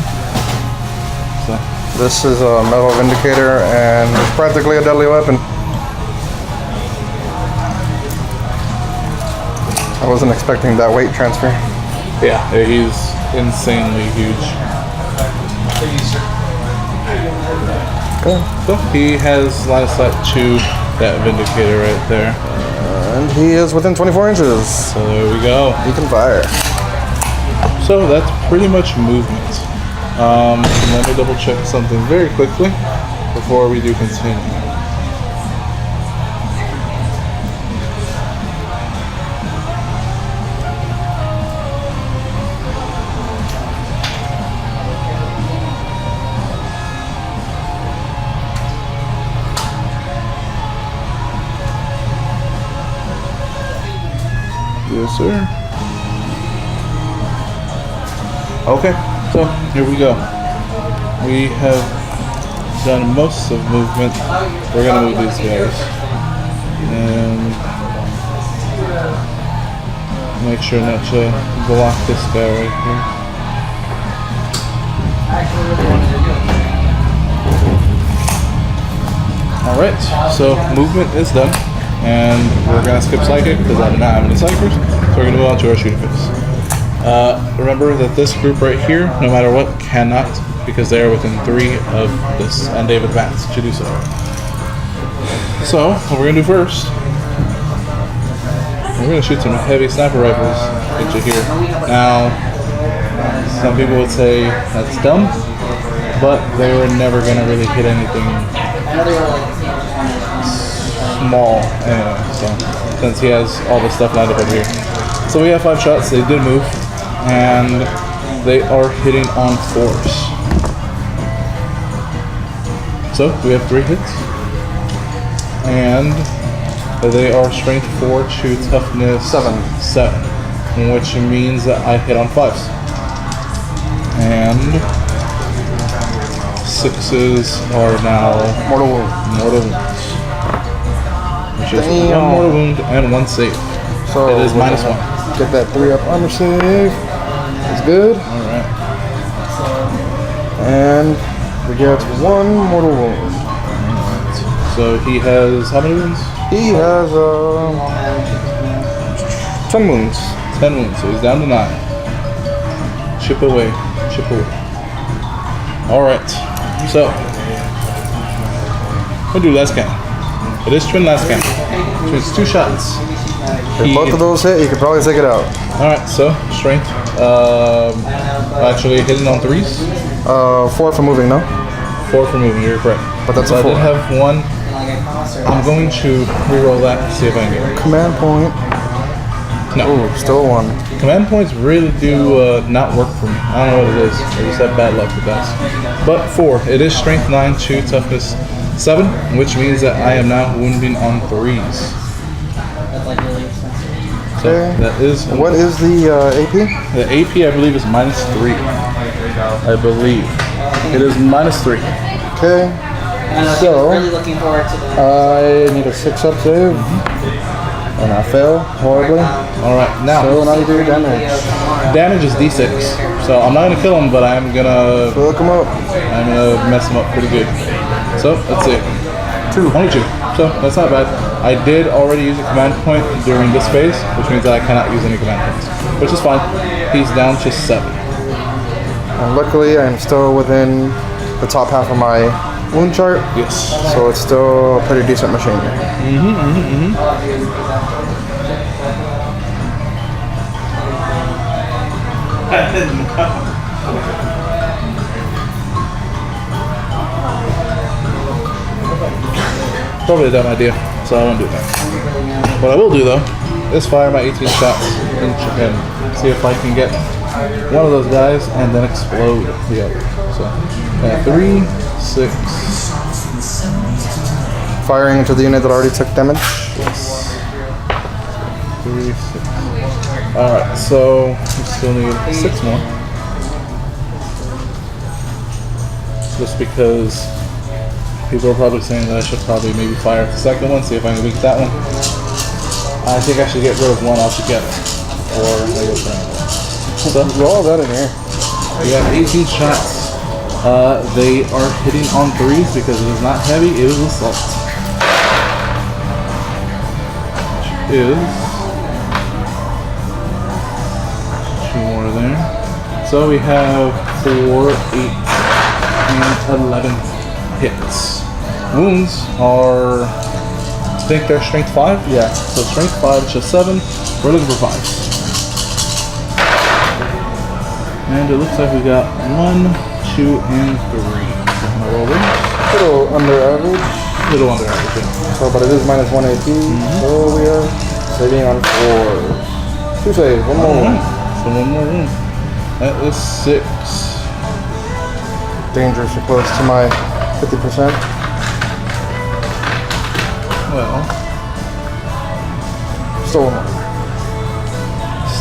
A: So,
B: This is a metal vindicator and it's practically a deadly weapon. I wasn't expecting that weight transfer.
A: yeah, he's insanely huge.
B: Okay.
A: So, he has line of sight to that vindicator right there.
B: And he is within 24 inches.
A: So, there we go.
B: He can fire.
A: So, that's pretty much movement. Let me double check something very quickly before we do continue. Yes, sir. Okay, so here we go. We have done most of movement. We're gonna move these guys and make sure not to block this guy right here. All right, so movement is done, and we're gonna skip psychic because I do not have any ciphers. So we're gonna move on to our shooting phase. Remember that this group right here, no matter what, cannot, because they are within 3 of this, and they've advanced to do so. So, what we're gonna do first, we're gonna shoot some heavy sniper rifles into here. Now, some people would say that's dumb, but they were never gonna really hit anything small anyway, so, since he has all this stuff lined up over here. So we have 5 shots, they did move, and they are hitting on 4s. So we have 3 hits, and they are strength 4 to toughness 7, which means that I hit on 5s. And 6s are now
B: Mortal wound.
A: Which is 1 mortal wound and 1 save.
B: So
A: it is -1.
B: Get that 3 up armor save. It's good.
A: Alright.
B: And we get 1 mortal wound.
A: So he has how many wounds?
B: He has 10 wounds.
A: 10 wounds, so he's down to 9. Chip away, chip away. Alright, so we'll do last cannon. It is twin last cannon. So it's 2 shots.
B: If both of those hit, you could probably take it out.
A: Alright, so strength. Actually hitting on 3s.
B: 4 for moving, no?
A: 4 for moving, you're correct.
B: But that's
A: so
B: a 4.
A: I did have 1. I'm going to reroll that and see if I can get it.
B: Command point.
A: No.
B: Ooh, still 1.
A: Command points really do not work for me. I don't know what it is. I just have bad luck with that. But 4. It is strength 9 to toughness 7, which means that I am now wounding on 3s. So
B: Okay.
A: that is.
B: What is the AP?
A: The AP I believe is -3. I believe it is -3.
B: Okay. So,
C: really looking forward to the
B: I need a 6-up save. And I fail horribly.
A: All right, now
B: So now you do your damage.
A: damage is D6. So I'm not gonna kill him, but I'm gonna
B: Look him up.
A: mess him up pretty good. So let's see.
B: 2.
A: Only 2. So that's not bad. I did already use a command point during this phase, which means that I cannot use any command points, which is fine. He's down to 7.
B: And luckily, I'm still within the top half of my wound chart.
A: Yes.
B: So it's still a pretty decent machine.
A: Probably a dumb idea, so I won't do that. What I will do though is fire my 18 shots into him. See if I can get one of those guys and then explode the other. So 3, 6.
B: Firing into the unit that already took damage.
A: Yes. 3, 6. Alright, so we still need 6 more. just because people are probably saying that I should probably maybe fire the second one, see if I can weak that one. I think I should get rid of one altogether, or I go for another. So,
B: Roll that in here.
A: we have 18 shots. They are hitting on 3s because it is not heavy, it is assault. Which is 2 more there. So we have 4, 8, and 11 hits. Wounds are, I think they're strength 5? Yeah, so strength 5, it's just 7. We're looking for 5s. And it looks like we got 1, 2, and 3. So I'm gonna roll these.
B: Little under average.
A: Little under average, yeah.
B: So, but it is minus 1 AP. So we are saving on 4. 2 saves. One more.
A: So 1 more wound. That is 6.
B: Dangerously close to my 50%.
A: Well,
B: Still one more.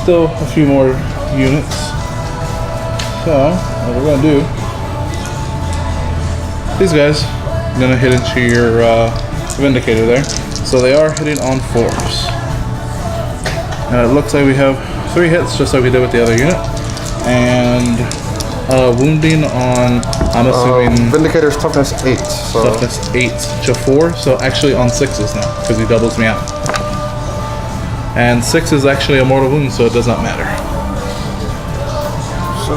A: still a few more units. So, what we're gonna do, these guys are gonna hit into your Vindicator there. So they are hitting on 4s. And it looks like we have 3 hits, just like we did with the other unit. And wounding on, I'm assuming,
B: Vindicator's toughness 8. So
A: toughness 8 to 4. So actually on 6s now, because he doubles me out. And 6 is actually a mortal wound, so it does not matter.
B: So,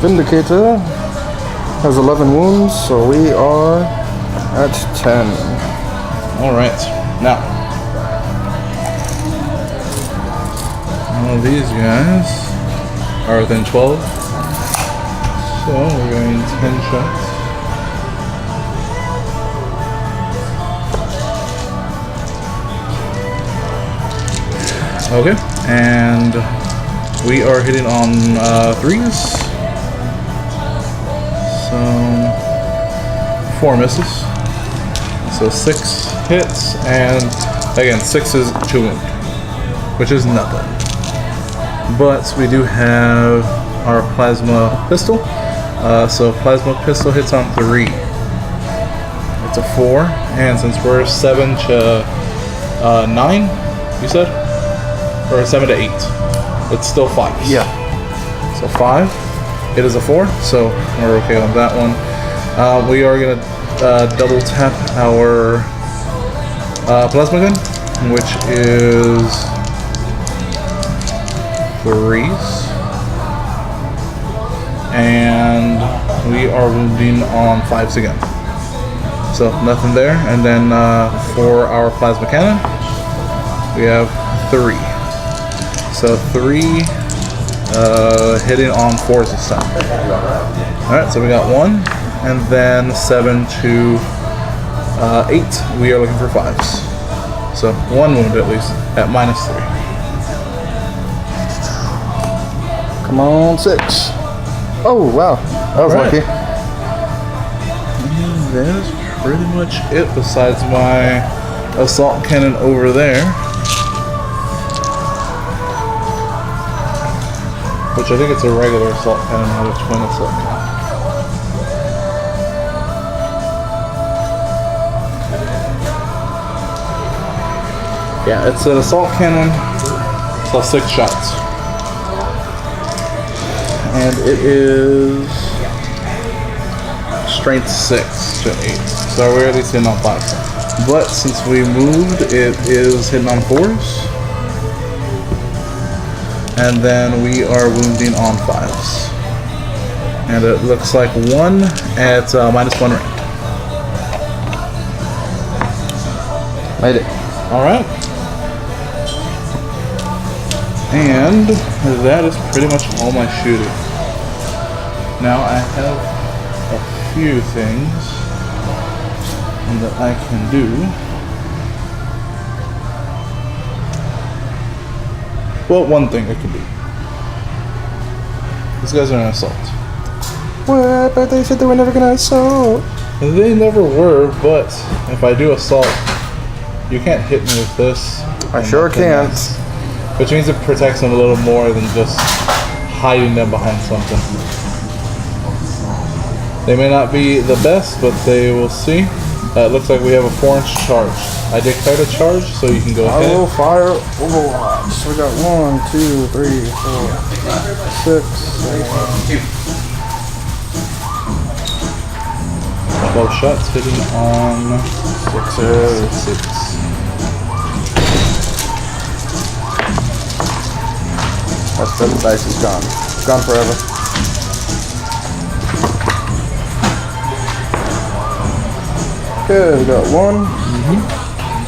B: Vindicator has 11 wounds, so we are at 10.
A: Alright, now. All of these guys are within 12. So we're going 10 shots. Okay, and we are hitting on 3s. So 4 misses. So 6 hits, and again 6 is 2 wound, which is nothing. But we do have our plasma pistol. So plasma pistol hits on 3. It's a 4, and since we're 7 to 9, you said, or 7 to 8. It's still 5.
B: Yeah.
A: So 5. It is a 4, so we're okay on that one. We are gonna double tap our plasma gun, which is 3s, and we are wounding on 5s again. So nothing there. And then for our plasma cannon, we have 3. So 3 hitting on 4s this time. Alright, so we got 1, and then 7 to 8, we are looking for 5s. So 1 wound at least, at minus 3.
B: Come on, 6. Oh, wow. That was
A: Alright.
B: lucky.
A: And that is pretty much it, besides my assault cannon over there. Which I think it's a regular assault cannon, not a twin assault cannon. Yeah, it's an assault cannon plus 6 shots. And it is strength 6 to 8. So we're at least hitting on 5. But since we moved, it is hitting on 4s. And then we are wounding on 5s. And it looks like 1 at minus 1 rank.
B: Made it.
A: Alright. And that is pretty much all my shooting. Now I have a few things that I can do. Well, one thing I can do. These guys are an assault.
B: What? But they said they were never gonna assault.
A: They never were, but if I do assault, you can't hit me with this.
B: I sure can't.
A: Which means it protects them a little more than just hiding them behind something. They may not be the best, but they will see. It looks like we have a 4-inch charge. I declared a charge, so you can go
B: I
A: ahead.
B: will fire Overwatch. So we got 1, 2, 3, 4, 5, 6, 7.
A: 12 shots hitting on 6.
B: That's the dice is gone. Gone forever. Okay, we got 1.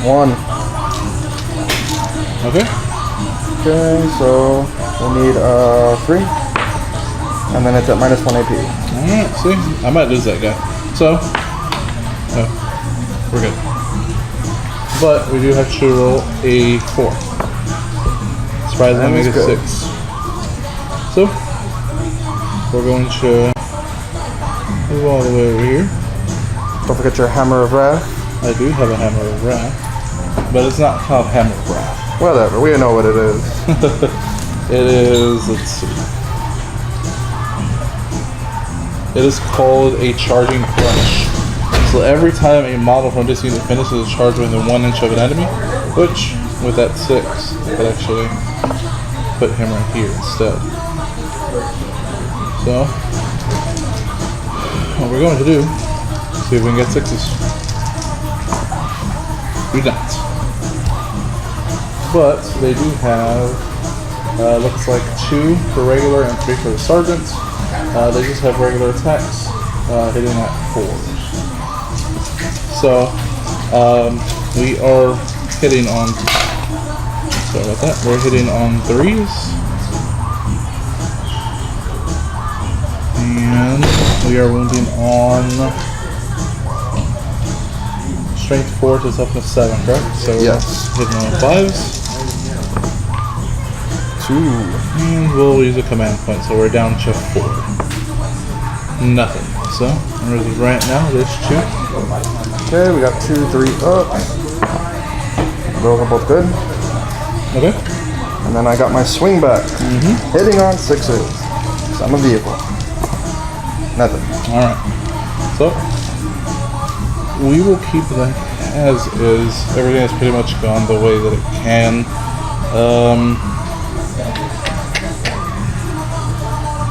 B: 1.
A: Okay.
B: Okay, so we need 3. And then it's at -1 AP.
A: Alright, see? I might lose that guy. So, oh, we're good. But we do have to roll a 4. Surprisingly, I made a 6. So, we're going to move all the way over here.
B: Don't forget your Hammer of Wrath.
A: I do have a Hammer of Wrath, but it's not called Hammer of Wrath.
B: Whatever, we know what it is.
A: It is, let's see. It is called a Charging Crush. So every time a model from this unit finishes a charge within 1 inch of an enemy, which, with that 6, I could actually put him right here instead. So, what we're going to do, see if we can get 6s. We don't. But they do have, looks like 2 for regular and 3 for the sergeant. They just have regular attacks, hitting at 4s. So, we are hitting on, sorry about that, we're hitting on 3s. And we are wounding on strength 4 to toughness 7, correct? So
B: Yes.
A: hitting on 5s.
B: 2.
A: And we'll use a command point, so we're down to 4. Nothing. So, right now, there's 2.
B: Okay, we got 2, 3 up. Those are both good.
A: Okay.
B: And then I got my swing back. Hitting on 6s. So I'm a vehicle. Nothing.
A: Alright. So, we will keep that as is. Everything has pretty much gone the way that it can.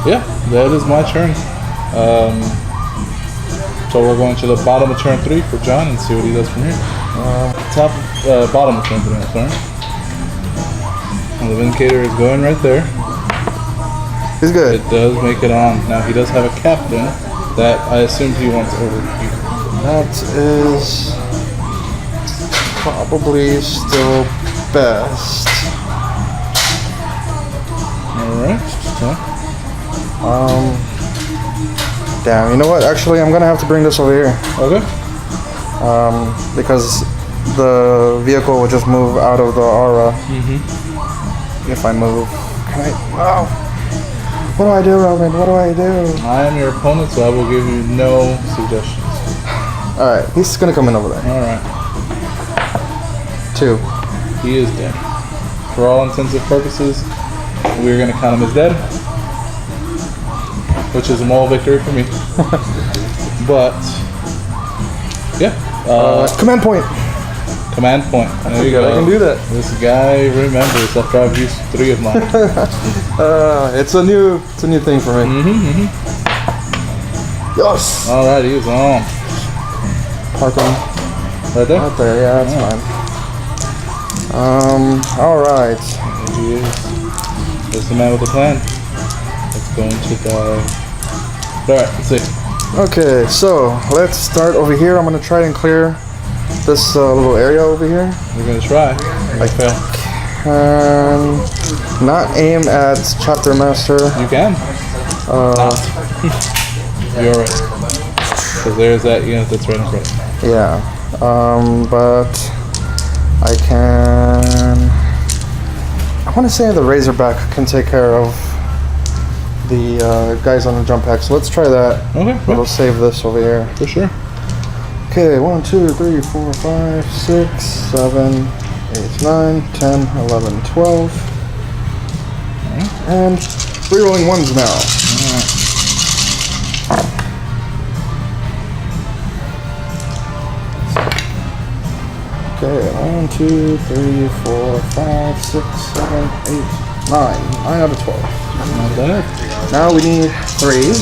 A: Yeah, that is my turn. So we're going to the bottom of turn 3 for John and see what he does from here. Bottom of turn 3, I'm sorry. And the Vindicator is going right there.
B: He's good.
A: It does make it on. Now he does have a captain that I assume he wants over here.
B: That is probably still best.
A: Alright, so.
B: Damn, you know what? Actually, I'm gonna have to bring this over here.
A: Okay.
B: Because the vehicle will just move out of the aura. If I move. Can I? Oh. What do I do, Roman? What do I do?
A: I am your opponent, so I will give you no suggestions.
B: Alright, he's gonna come in over there.
A: Alright.
B: 2.
A: He is dead. For all intents and purposes, we're going to count him as dead. Which is a moral victory for me. But, yeah.
B: Command point.
A: Command point. There you
B: I
A: go.
B: can do that.
A: This guy remembers after I've used 3 of mine.
B: It's a new thing for me. Yes.
A: Alright, he is on.
B: Parking.
A: Right there?
B: Right there, yeah, that's fine. Alright.
A: There he is. There's the man with the plan. It's going to die. Alright, let's see.
B: Okay, so let's start over here. I'm gonna try and clear this little area over here.
A: We're going to try. I fail.
B: Not aim at Chapter Master.
A: You can. You're right. Because there's that unit that's right in front.
B: Yeah, but I can. I want to say the Razorback can take care of the guys on the jump pack. So let's try that.
A: Okay.
B: But we'll save this over here.
A: For sure.
B: Okay, 1, 2, 3, 4, 5, 6, 7, 8, 9, 10, 11, 12. And rerolling 1s now. Okay, 1, 2, 3, 4, 5, 6, 7, 8, 9. 9 out of 12.
A: Not bad.
B: Now we need 3.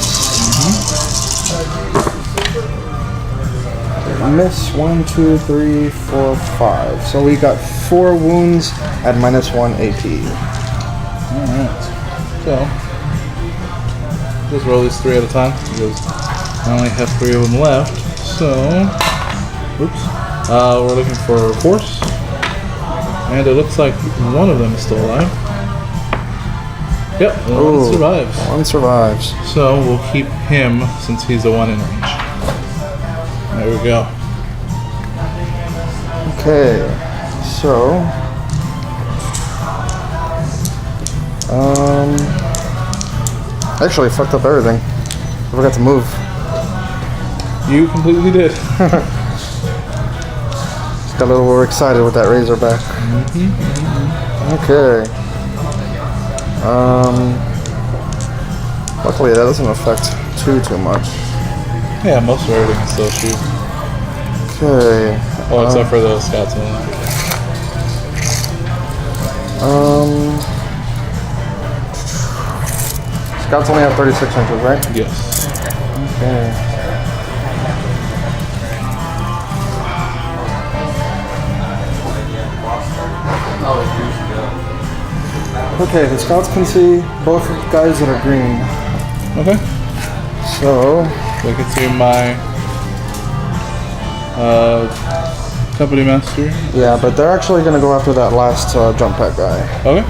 B: Miss 1, 2, 3, 4, 5. So we got 4 wounds at -1 AP.
A: Alright. So, just roll these 3 at a time because I only have 3 of them left. So, oops. We're looking for force. And it looks like one of them is still alive. Yep, one survives.
B: One survives.
A: So we'll keep him since he's the one in range. There we go.
B: Okay, so actually I fucked up everything. I forgot to move.
A: You completely did.
B: Got a little overexcited with that Razorback. Okay. Luckily that doesn't affect too much.
A: Yeah, most of everything is still shoot.
B: Okay.
A: Oh, except for the scouts.
B: Scouts only have 36 inches, right?
A: Yes.
B: Okay. Okay, the scouts can see both guys that are green.
A: Okay.
B: So,
A: I can see my company master.
B: yeah, but they're actually going to go after that last jump pack guy.
A: Okay.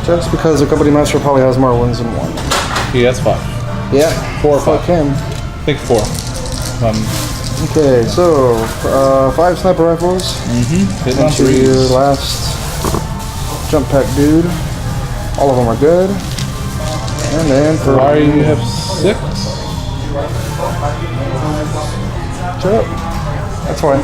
B: Just because the company master probably has more wins than one.
A: He has 5.
B: Yeah.
A: 4 or 5.
B: Fuck him.
A: I think 4.
B: Okay, so 5 sniper rifles.
A: Hitting on
B: Into
A: 3s.
B: your last jump pack dude. All of them are good. And then for
A: Why do you have 6?
B: Shut up. That's why.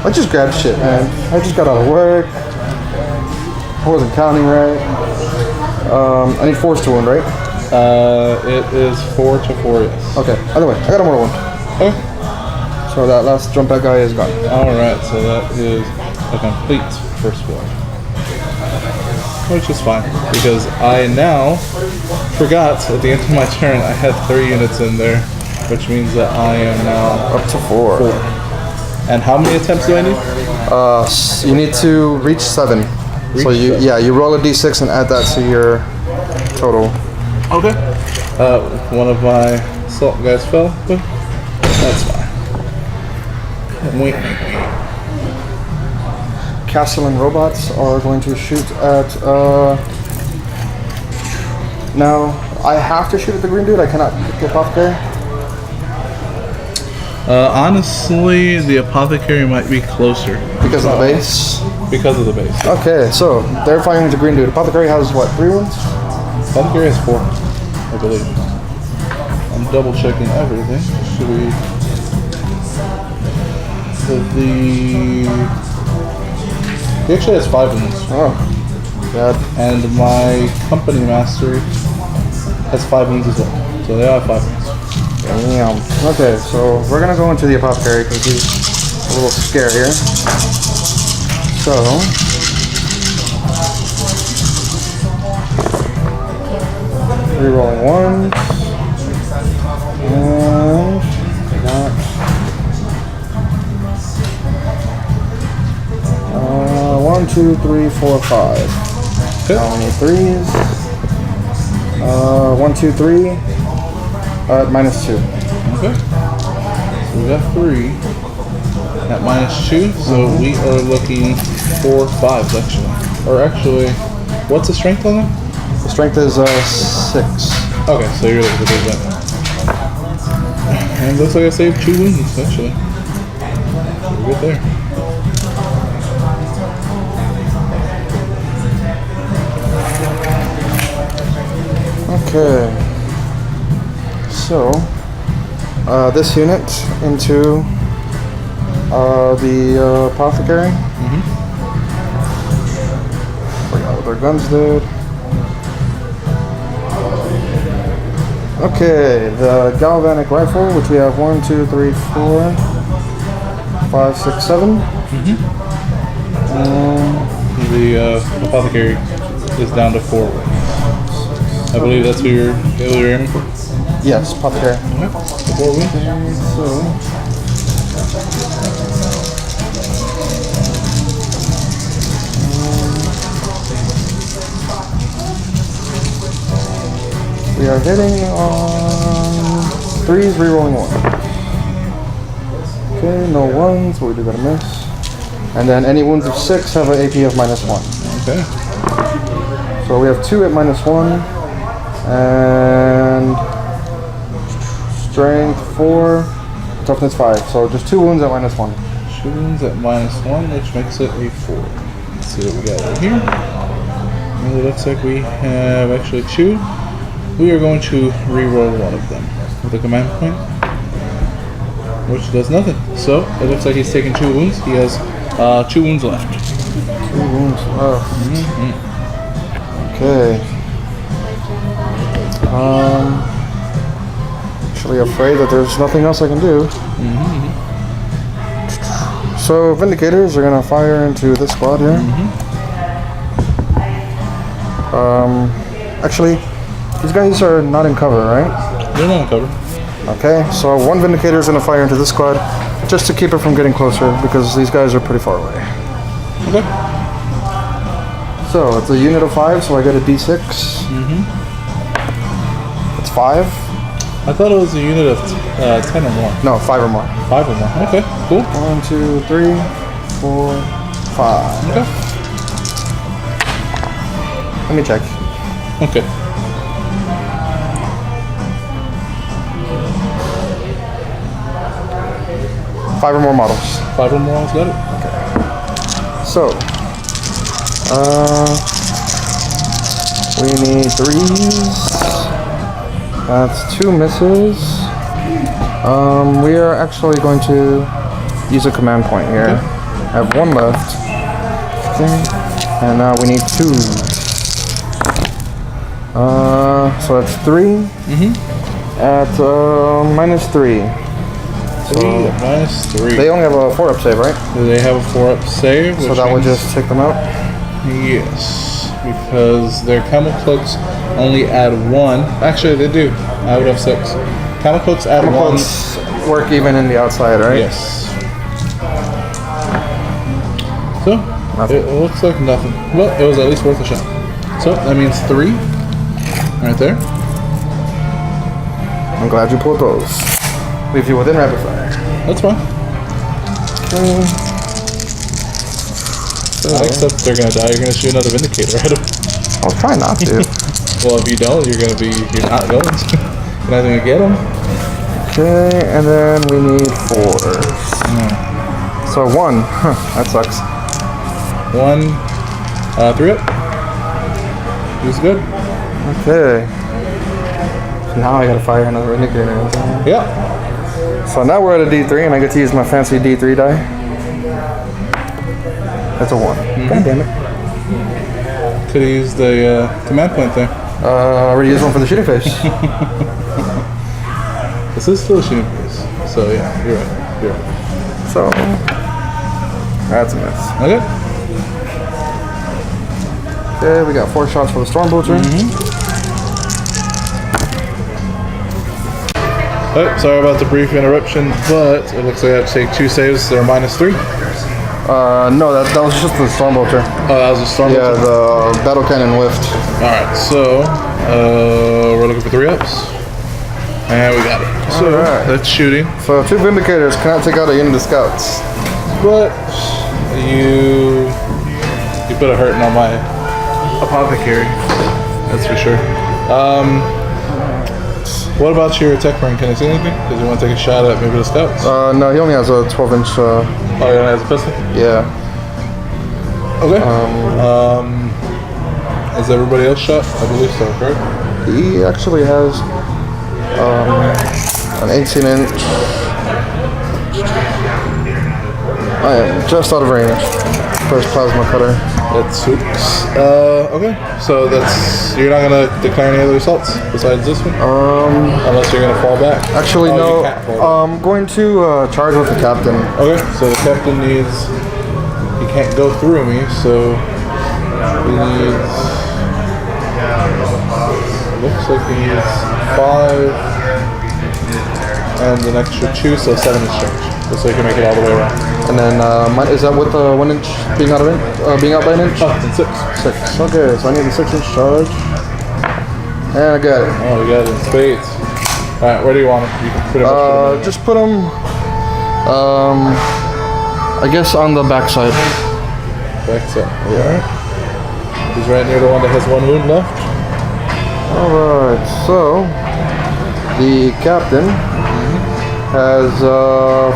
B: I just grabbed shit, man. I just got out of work. I wasn't counting right. I need force to wound, right?
A: It is 4 to 4, yes.
B: Okay. Either way, I got a mortal wound.
A: Okay.
B: So that last jump back guy is gone.
A: Alright, so that is a complete first blood. Which is fine, because I now forgot at the end of my turn I had 3 units in there, which means that I am now
B: Up to 4.
A: And how many attempts do I need?
B: You need to reach 7. So
A: Reach 7.
B: you roll a d6 and add that to your total.
A: Okay. One of my assault guys fell, but that's fine. Wait.
B: Castellan robots are going to shoot at. Now I have to shoot at the green dude. I cannot pick the apothecary.
A: Honestly, the apothecary might be closer.
B: Because of the base?
A: Because of the base.
B: Okay, so they're firing at the green dude. Apothecary has what, 3 wounds?
A: Apothecary has 4, I believe. I'm double checking everything. Should we... He actually has 5 wounds.
B: Oh, God.
A: And my company master has 5 wounds as well. So they all have 5 wounds.
B: Damn. Okay, so we're gonna go into the apothecary because he's a little scarier. So, re-rolling 1. And I got 1, 2, 3, 4, 5. Now we need 3s. 1, 2, 3. -2.
A: Okay. So we got 3 at -2, so we are looking 4 5s actually. Or actually, what's the strength on them?
B: The strength is 6.
A: Okay, so you're looking at that. And it looks like I saved 2 wounds actually. So we're good there.
B: Okay. So, this unit into the apothecary. Forgot what their guns did. Okay, the galvanic rifle, which we have 1, 2, 3, 4, 5, 6, 7.
A: The apothecary is down to 4 wings. I believe that's who you're aiming for.
B: Yes, apothecary.
A: Okay. 4 wings.
B: So we are hitting on 3s, rerolling 1. Okay, no 1s, but we do got a miss. And then any wounds of 6 have an AP of -1.
A: Okay.
B: So we have 2 at -1, and strength 4, toughness 5. So just 2 wounds at -1.
A: 2 wounds at -1, which makes it a 4. Let's see what we got right here. And it looks like we have actually 2. We are going to re-roll 1 of them with a command point, which does nothing. So it looks like he's taking 2 wounds. He has 2 wounds left.
B: 2 wounds left. Okay. Actually afraid that there's nothing else I can do. So Vindicators are gonna fire into this squad here. Actually, these guys are not in cover, right?
A: They're not in cover.
B: Okay, so 1 Vindicator is gonna fire into this squad just to keep it from getting closer because these guys are pretty far away.
A: Okay.
B: So it's a unit of 5, so I get a D6. It's 5.
A: I thought it was a unit of 10 or more.
B: No, 5 or more.
A: 5 or more. Okay, cool.
B: 1, 2, 3, 4, 5.
A: Okay.
B: Let me check.
A: Okay.
B: Five or more models.
A: 5 or more, got it.
B: So, we need 3s. That's 2 misses. We are actually going to use a command point here. I have 1 left. Okay. And now we need 2. So that's 3. At -3.
A: 3 at -3.
B: They only have a 4-up save, right?
A: Do they have a 4-up save?
B: So that would just take them out?
A: Yes, because their camel cloaks only add 1. Actually, they do. I would have 6. Camel cloaks add 1.
B: Cloaks work even in the outside, right?
A: Yes. So,
B: Nothing.
A: it looks like nothing. Well, it was at least worth a shot. So, that means 3. Right there.
B: I'm glad you pulled those. Leave you within rapid fire.
A: That's fine.
B: Okay.
A: Except they're gonna die. You're gonna shoot another Vindicator at them.
B: I'll try not to.
A: Well, if you don't, you're not going. You're not gonna get them.
B: Okay, and then we need 4. So 1. Huh, that sucks.
A: 1, 3 up. He's good.
B: Okay. So now I gotta fire another indicator.
A: Yeah.
B: So now we're at a D3 and I get to use my fancy D3 die. That's a 1. God damn it.
A: Could have used the command point there.
B: I already used one for the shooting face.
A: This is still a shooting face. So yeah, you're right. You're right.
B: So that's a miss.
A: Okay.
B: Okay, we got 4 shots for the Stormbolter.
A: Oh, sorry about the brief interruption, but it looks like I have to take 2 saves. They're -3.
B: No, that was just the Stormbolter.
A: Oh, that was a storm.
B: Yeah, the battle cannon whiffed.
A: Alright, so we're looking for 3 ups. And we got it. So
B: Alright.
A: that's shooting.
B: So 2 Vindicators cannot take out a unit of scouts.
A: But you put a hurting on my apothecary. That's for sure. What about your tech brain? Can I see anything? Does he want to take a shot at maybe the scouts?
B: No, he only has a 12-inch.
A: Oh, he only has a pistol?
B: Yeah.
A: Okay. Is everybody else shot? I believe so, correct?
B: He actually has an 18-inch. I am just out of range for his plasma cutter.
A: That suits. Okay. So you're not gonna declare any other assaults besides this one? Unless you're gonna fall back.
B: Actually,
A: Oh,
B: no.
A: you can't fall back.
B: I'm going to charge with the captain.
A: Okay. So the captain needs. He can't go through me, so he needs. Looks like he needs 5 and an extra 2, so 7 is charged. Just so you can make it all the way around.
B: And then, is that with the 1 inch being out of being out by an inch?
A: Oh, and 6.
B: 6. Okay, so I need the 6 inch charge. And I got it.
A: Oh, we got it in spades. Alright, where do you want him? You can pretty much put him
B: just put him, I guess on the back side.
A: back side. Alright. He's right near the one that has 1 wound left.
B: Alright, so the captain has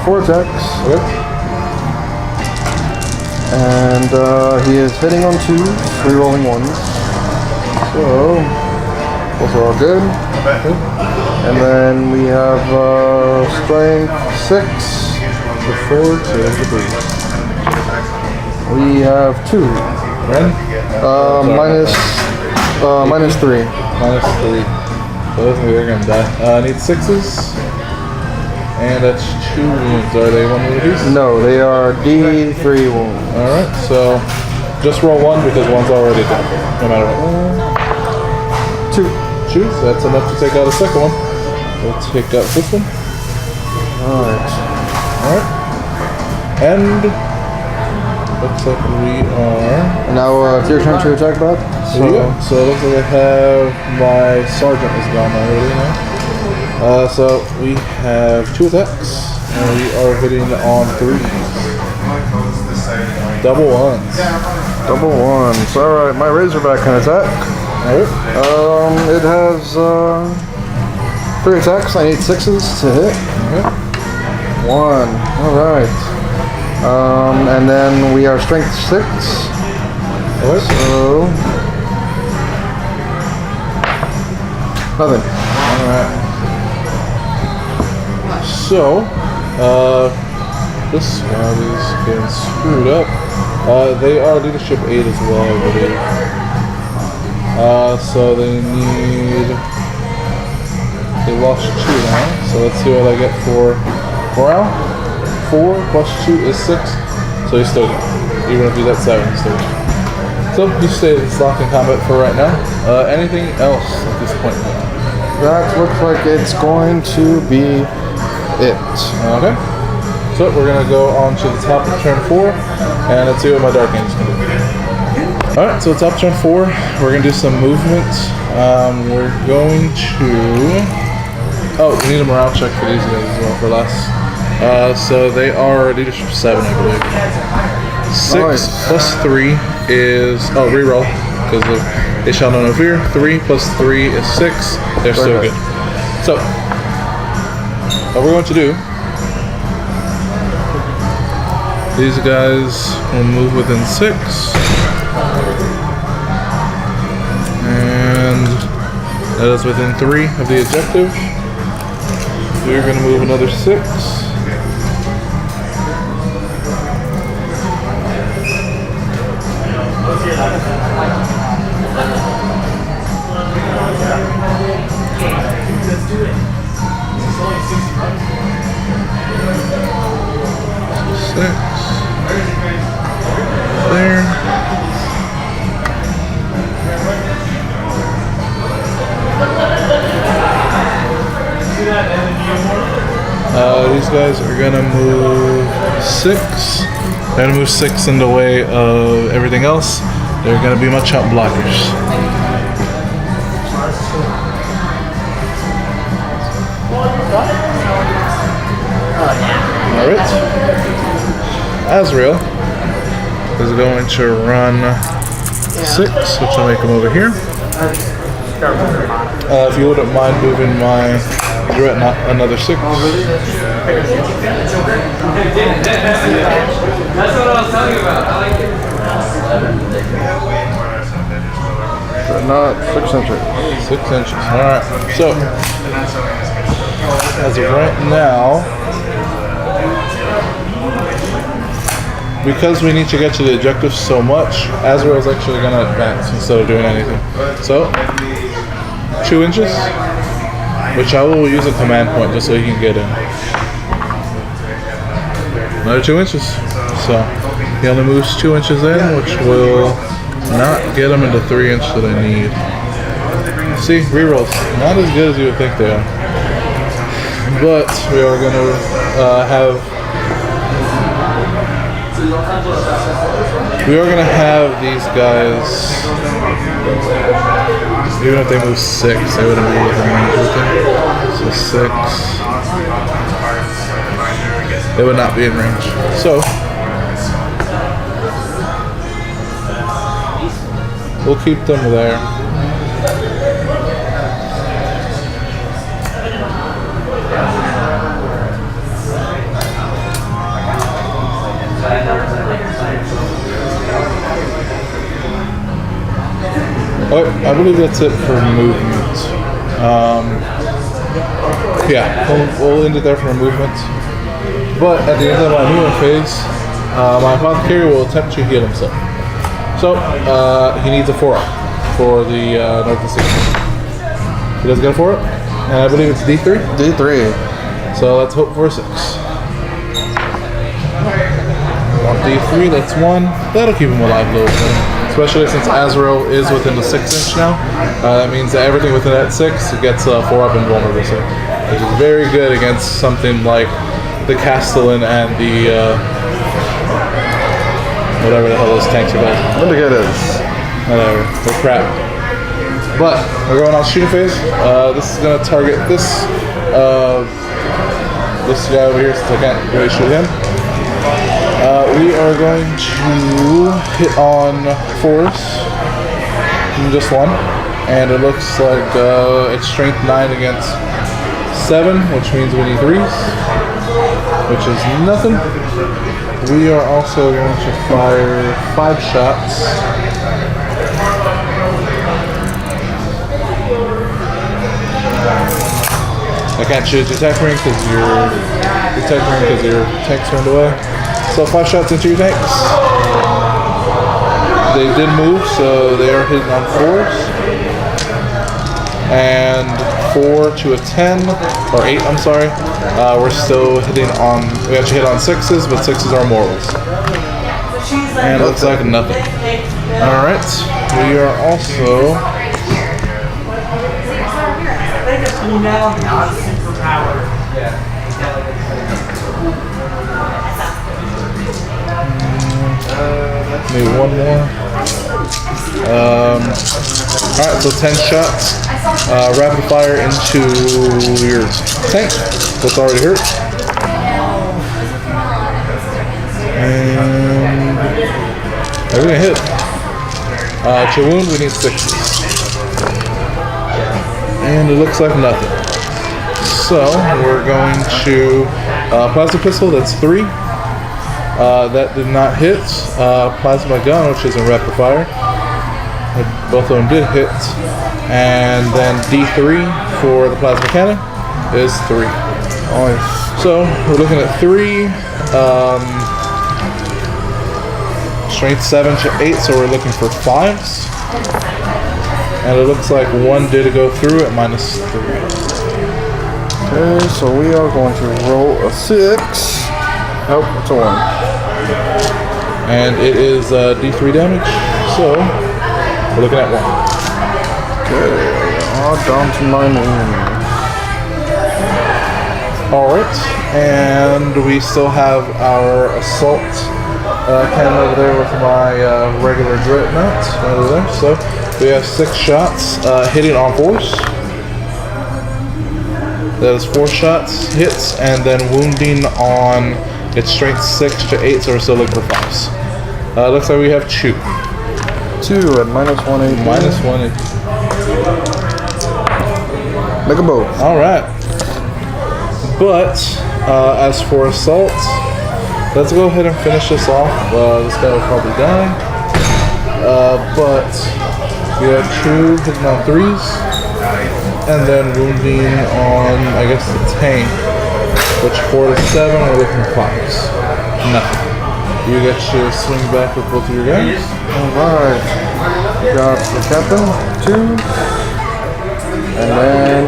B: 4 attacks.
A: Okay.
B: And he is hitting on 2s, re-rolling 1s. So those are all good. And then we have strength 6.
A: The 4 to the breeze.
B: We have 2.
A: Ren?
B: Minus 3.
A: Minus 3. So they're gonna die. I need 6s. And that's 2 wounds. Are they 1 wound apiece?
B: No, they are D3 wounds.
A: Alright, so just roll 1 because 1's already dead. No matter what.
B: 2.
A: 2, so that's enough to take out the second one. We'll take out this one.
B: Alright.
A: Alright. And looks like we are.
B: And now it's your turn to attack, Bob.
A: So it looks like I have my sergeant is gone already now. So we have 2 attacks, and we are hitting on 3s. Double 1s.
B: Double 1s. Alright, my Razorback can attack.
A: Alright.
B: It has 3 attacks. I need 6s to hit.
A: Okay.
B: 1. Alright. And then we are strength 6.
A: Alright.
B: So nothing.
A: Alright. So, this squad is getting screwed up. They are leadership 8 as well, I believe. So they lost 2 now. So let's see what I get for morale. 4 plus 2 is 6. So he's still good. Even if he's at 7, he's still good. So he stays locked in combat for right now. Anything else at this point?
B: That looks like it's going to be it.
A: Okay. So we're gonna go on to the top of turn 4, and let's see what my Dark Angels can do. Alright, so top of turn 4, we're gonna do some movement. We're going to... Oh, we need a morale check for these guys as well for last. So they are leadership 7, I believe. 6
B: Nice.
A: plus 3 is... Oh, reroll, because they shall know no fear. 3 plus 3 is 6. They're still
B: Okay.
A: good. So, what we're going to do, these guys will move within 6, and that is within 3 of the objective. We're going to move another 6. There. These guys are gonna move 6. They're gonna move 6 in the way of everything else. They're gonna be my chump blockers. Alright. Azrael is going to run 6, which will make him over here. If you wouldn't mind moving my Dreadnought another 6.
C: That's what I was telling you about. I like it.
B: Not 6 inches.
A: 6 inches. Alright. So, as of right now, because we need to get to the objective so much, Azrael's actually going to advance instead of doing anything. So, 2 inches, which I will use a command point just so he can get in. Another 2 inches. So, he only moves 2 inches in, which will not get him into 3 inch that I need. See, rerolls, not as good as you would think they are. But we are going to have these guys, even if they move 6, they wouldn't be within range with them. So 6, they would not be in range. So we'll keep them there. I believe that's it for movement. Yeah, we'll end it there for movement. But at the end of my movement phase, my apothecary will attempt to heal himself. So, he needs a 4-up for the North and Sea. He doesn't get a 4-up, and I believe it's D3?
B: D3.
A: So let's hope for a 6. On D3, that's 1. That'll keep him alive a little bit. Especially since Azrael is within the 6 inch now. That means that everything within that 6 gets 4-up invulnerability, which is very good against something like the Castellan and the whatever the hell those tanks are called.
B: Indicators.
A: Whatever, they're crap. But we're going on shooting phase. This is gonna target this guy over here since I can't really shoot him. We are going to hit on 4s, just 1, and it looks like it's strength 9 against 7, which means we need 3s, which is nothing. We are also going to fire 5 shots. I can't shoot your attack ring because your tank's turned away. So 5 shots into your tanks. They did move, so they are hitting on 4s. And 4 to a 10, or 8, I'm sorry. We're still hitting on, we actually hit on 6s, but 6s are mortals. And it looks like nothing. Alright, we are also... Maybe 1 more. Alright, so 10 shots. Rapid fire into your tank that's already hurt. And they're gonna hit. To wound, we need 6s. And it looks like nothing. So we're going to plasma pistol, that's 3. That did not hit. Plasma gun, which is in rapid fire. Both of them did hit. And then D3 for the plasma cannon is 3. Nice. So we're looking at 3. Strength 7 to 8, so we're looking for 5s. And it looks like 1 did go through at -3.
B: Okay, so we are going to roll a 6. Nope, it's a 1.
A: And it is D3 damage, so we're looking at 1.
B: Okay, down to my name.
A: Alright, and we still have our assault cannon over there with my regular dreadnought over there. So we have 6 shots hitting on 4s. That is 4 shots, hits, and then wounding on its strength 6 to 8, so we're still looking for 5s. Looks like we have 2.
B: 2 at -180.
A: -180.
B: Make a bow.
A: Alright. But, as for assault, let's go ahead and finish this off. This guy will probably die. But we have 2 hitting on 3s. And then wounding on, I guess, the tank. Which 4 to 7, we're looking at 5s. Nothing. You get to swing back with both of your guys.
B: Alright. Got the captain, 2. And then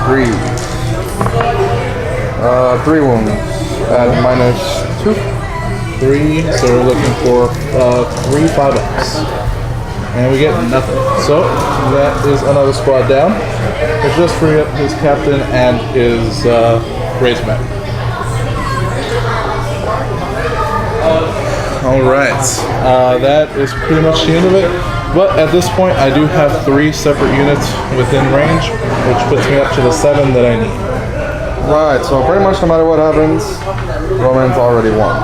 B: 3. 3 wounds. At -2.
A: 3, so we're looking for 3 5-ups. And we get nothing. So that is another squad down. It's just free up his captain and his Razorback. Alright, that is pretty much the end of it. But at this point, I do have 3 separate units within range, which puts me up to the 7 that I need.
B: Right, so pretty much no matter what happens, Roman's already won.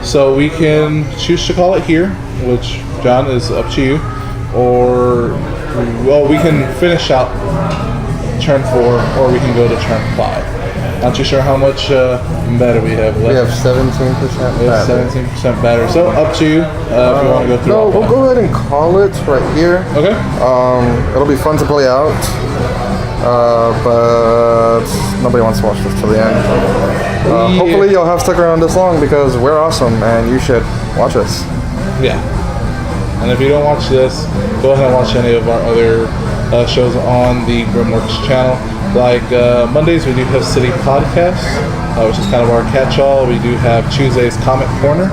A: So we can choose to call it here, which, John, is up to you. Or, well, we can finish out turn 4, or we can go to turn 5. Not too sure how much batter we have left.
B: We have 17%
A: We have
B: batter.
A: 17% batter. So up to you if you want to go through
B: No,
A: all
B: we'll
A: 5.
B: go ahead and call it right here.
A: Okay.
B: It'll be fun to play out. But nobody wants to watch this till the end. Hopefully you'll have stuck around this long because we're awesome and you should watch us.
A: Yeah. And if you don't watch this, go ahead and watch any of our other shows on the Grimworks channel. Like Mondays, we do have City Podcasts, which is kind of our catch-all. We do have Tuesdays Comic Corner.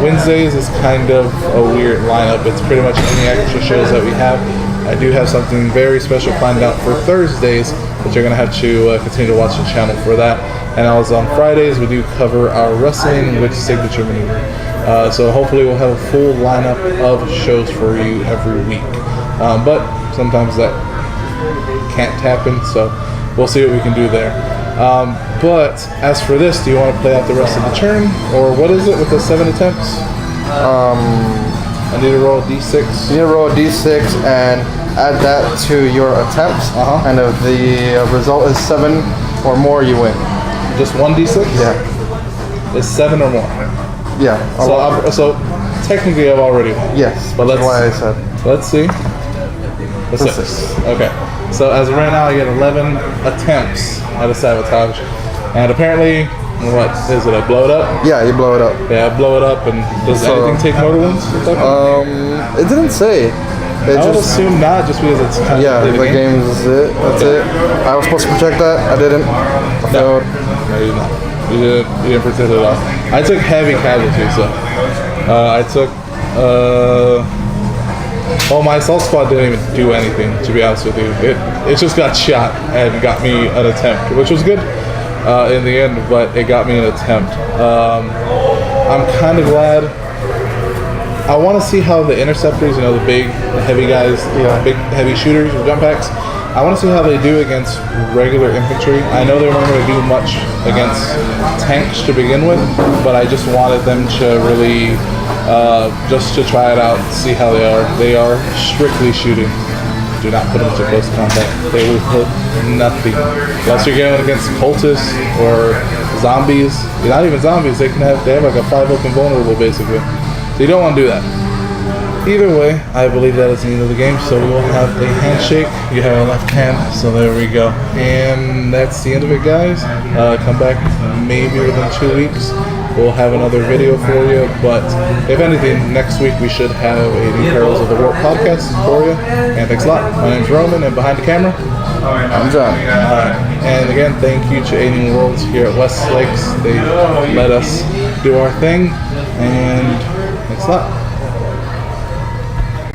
A: Wednesdays is kind of a weird lineup. It's pretty much any extra shows that we have. I do have something very special planned out for Thursdays, but you're going to have to continue to watch the channel for that. And also on Fridays, we do cover our wrestling with Signature Maneuver. So hopefully we'll have a full lineup of shows for you every week. But sometimes that can't happen, so we'll see what we can do there. But as for this, do you want to play out the rest of the turn? Or what is it with the 7 attempts? I need to roll a d6.
B: You need to roll a d6 and add that to your attempts. And if the result is 7 or more, you win.
A: Just 1d6?
B: Yeah.
A: Is 7 or more?
B: Yeah.
A: So technically I've already won.
B: Yes,
A: But
B: that's why I said.
A: Let's see. The 6. Okay. So as of right now, I get 11 attempts at a sabotage. And apparently, what is it? I blow it up?
B: Yeah, you blow it up.
A: Yeah, I blow it up. And does anything take mortal wounds?
B: It didn't say. It
A: I would
B: just,
A: assume not, just because it's kind
B: yeah,
A: of
B: the game is it. That's it. I was supposed to protect that. I didn't. I failed.
A: No, you did not. You didn't protect it at all. I took heavy casualties, so. I took, well, my assault squad didn't even do anything, to be honest with you. It just got shot and got me an attempt, which was good in the end, but it got me an attempt. I'm kind of glad. I want to see how the interceptors, the big, heavy guys, big, heavy shooters with jump packs, I want to see how they do against regular infantry. I know they weren't going to do much against tanks to begin with, but I just wanted them to really, just to try it out, see how they are. They are strictly shooting. Do not put them to close combat. They will hit nothing. Unless you're going against cultists or zombies. Not even zombies. They have like a 5 open vulnerable basically. So you don't want to do that. Either way, I believe that is the end of the game, so we will have a handshake. You have a left hand, so there we go. And that's the end of it, guys. Come back maybe within 2 weeks. We'll have another video for you, but if anything, next week we should have a new Perils of the Warp podcast for you. And thanks a lot. My name's Roman, and behind the camera,
B: I'm John.
A: and again, thank you to Alien Worlds here at West Lakes. They let us do our thing, and thanks a lot.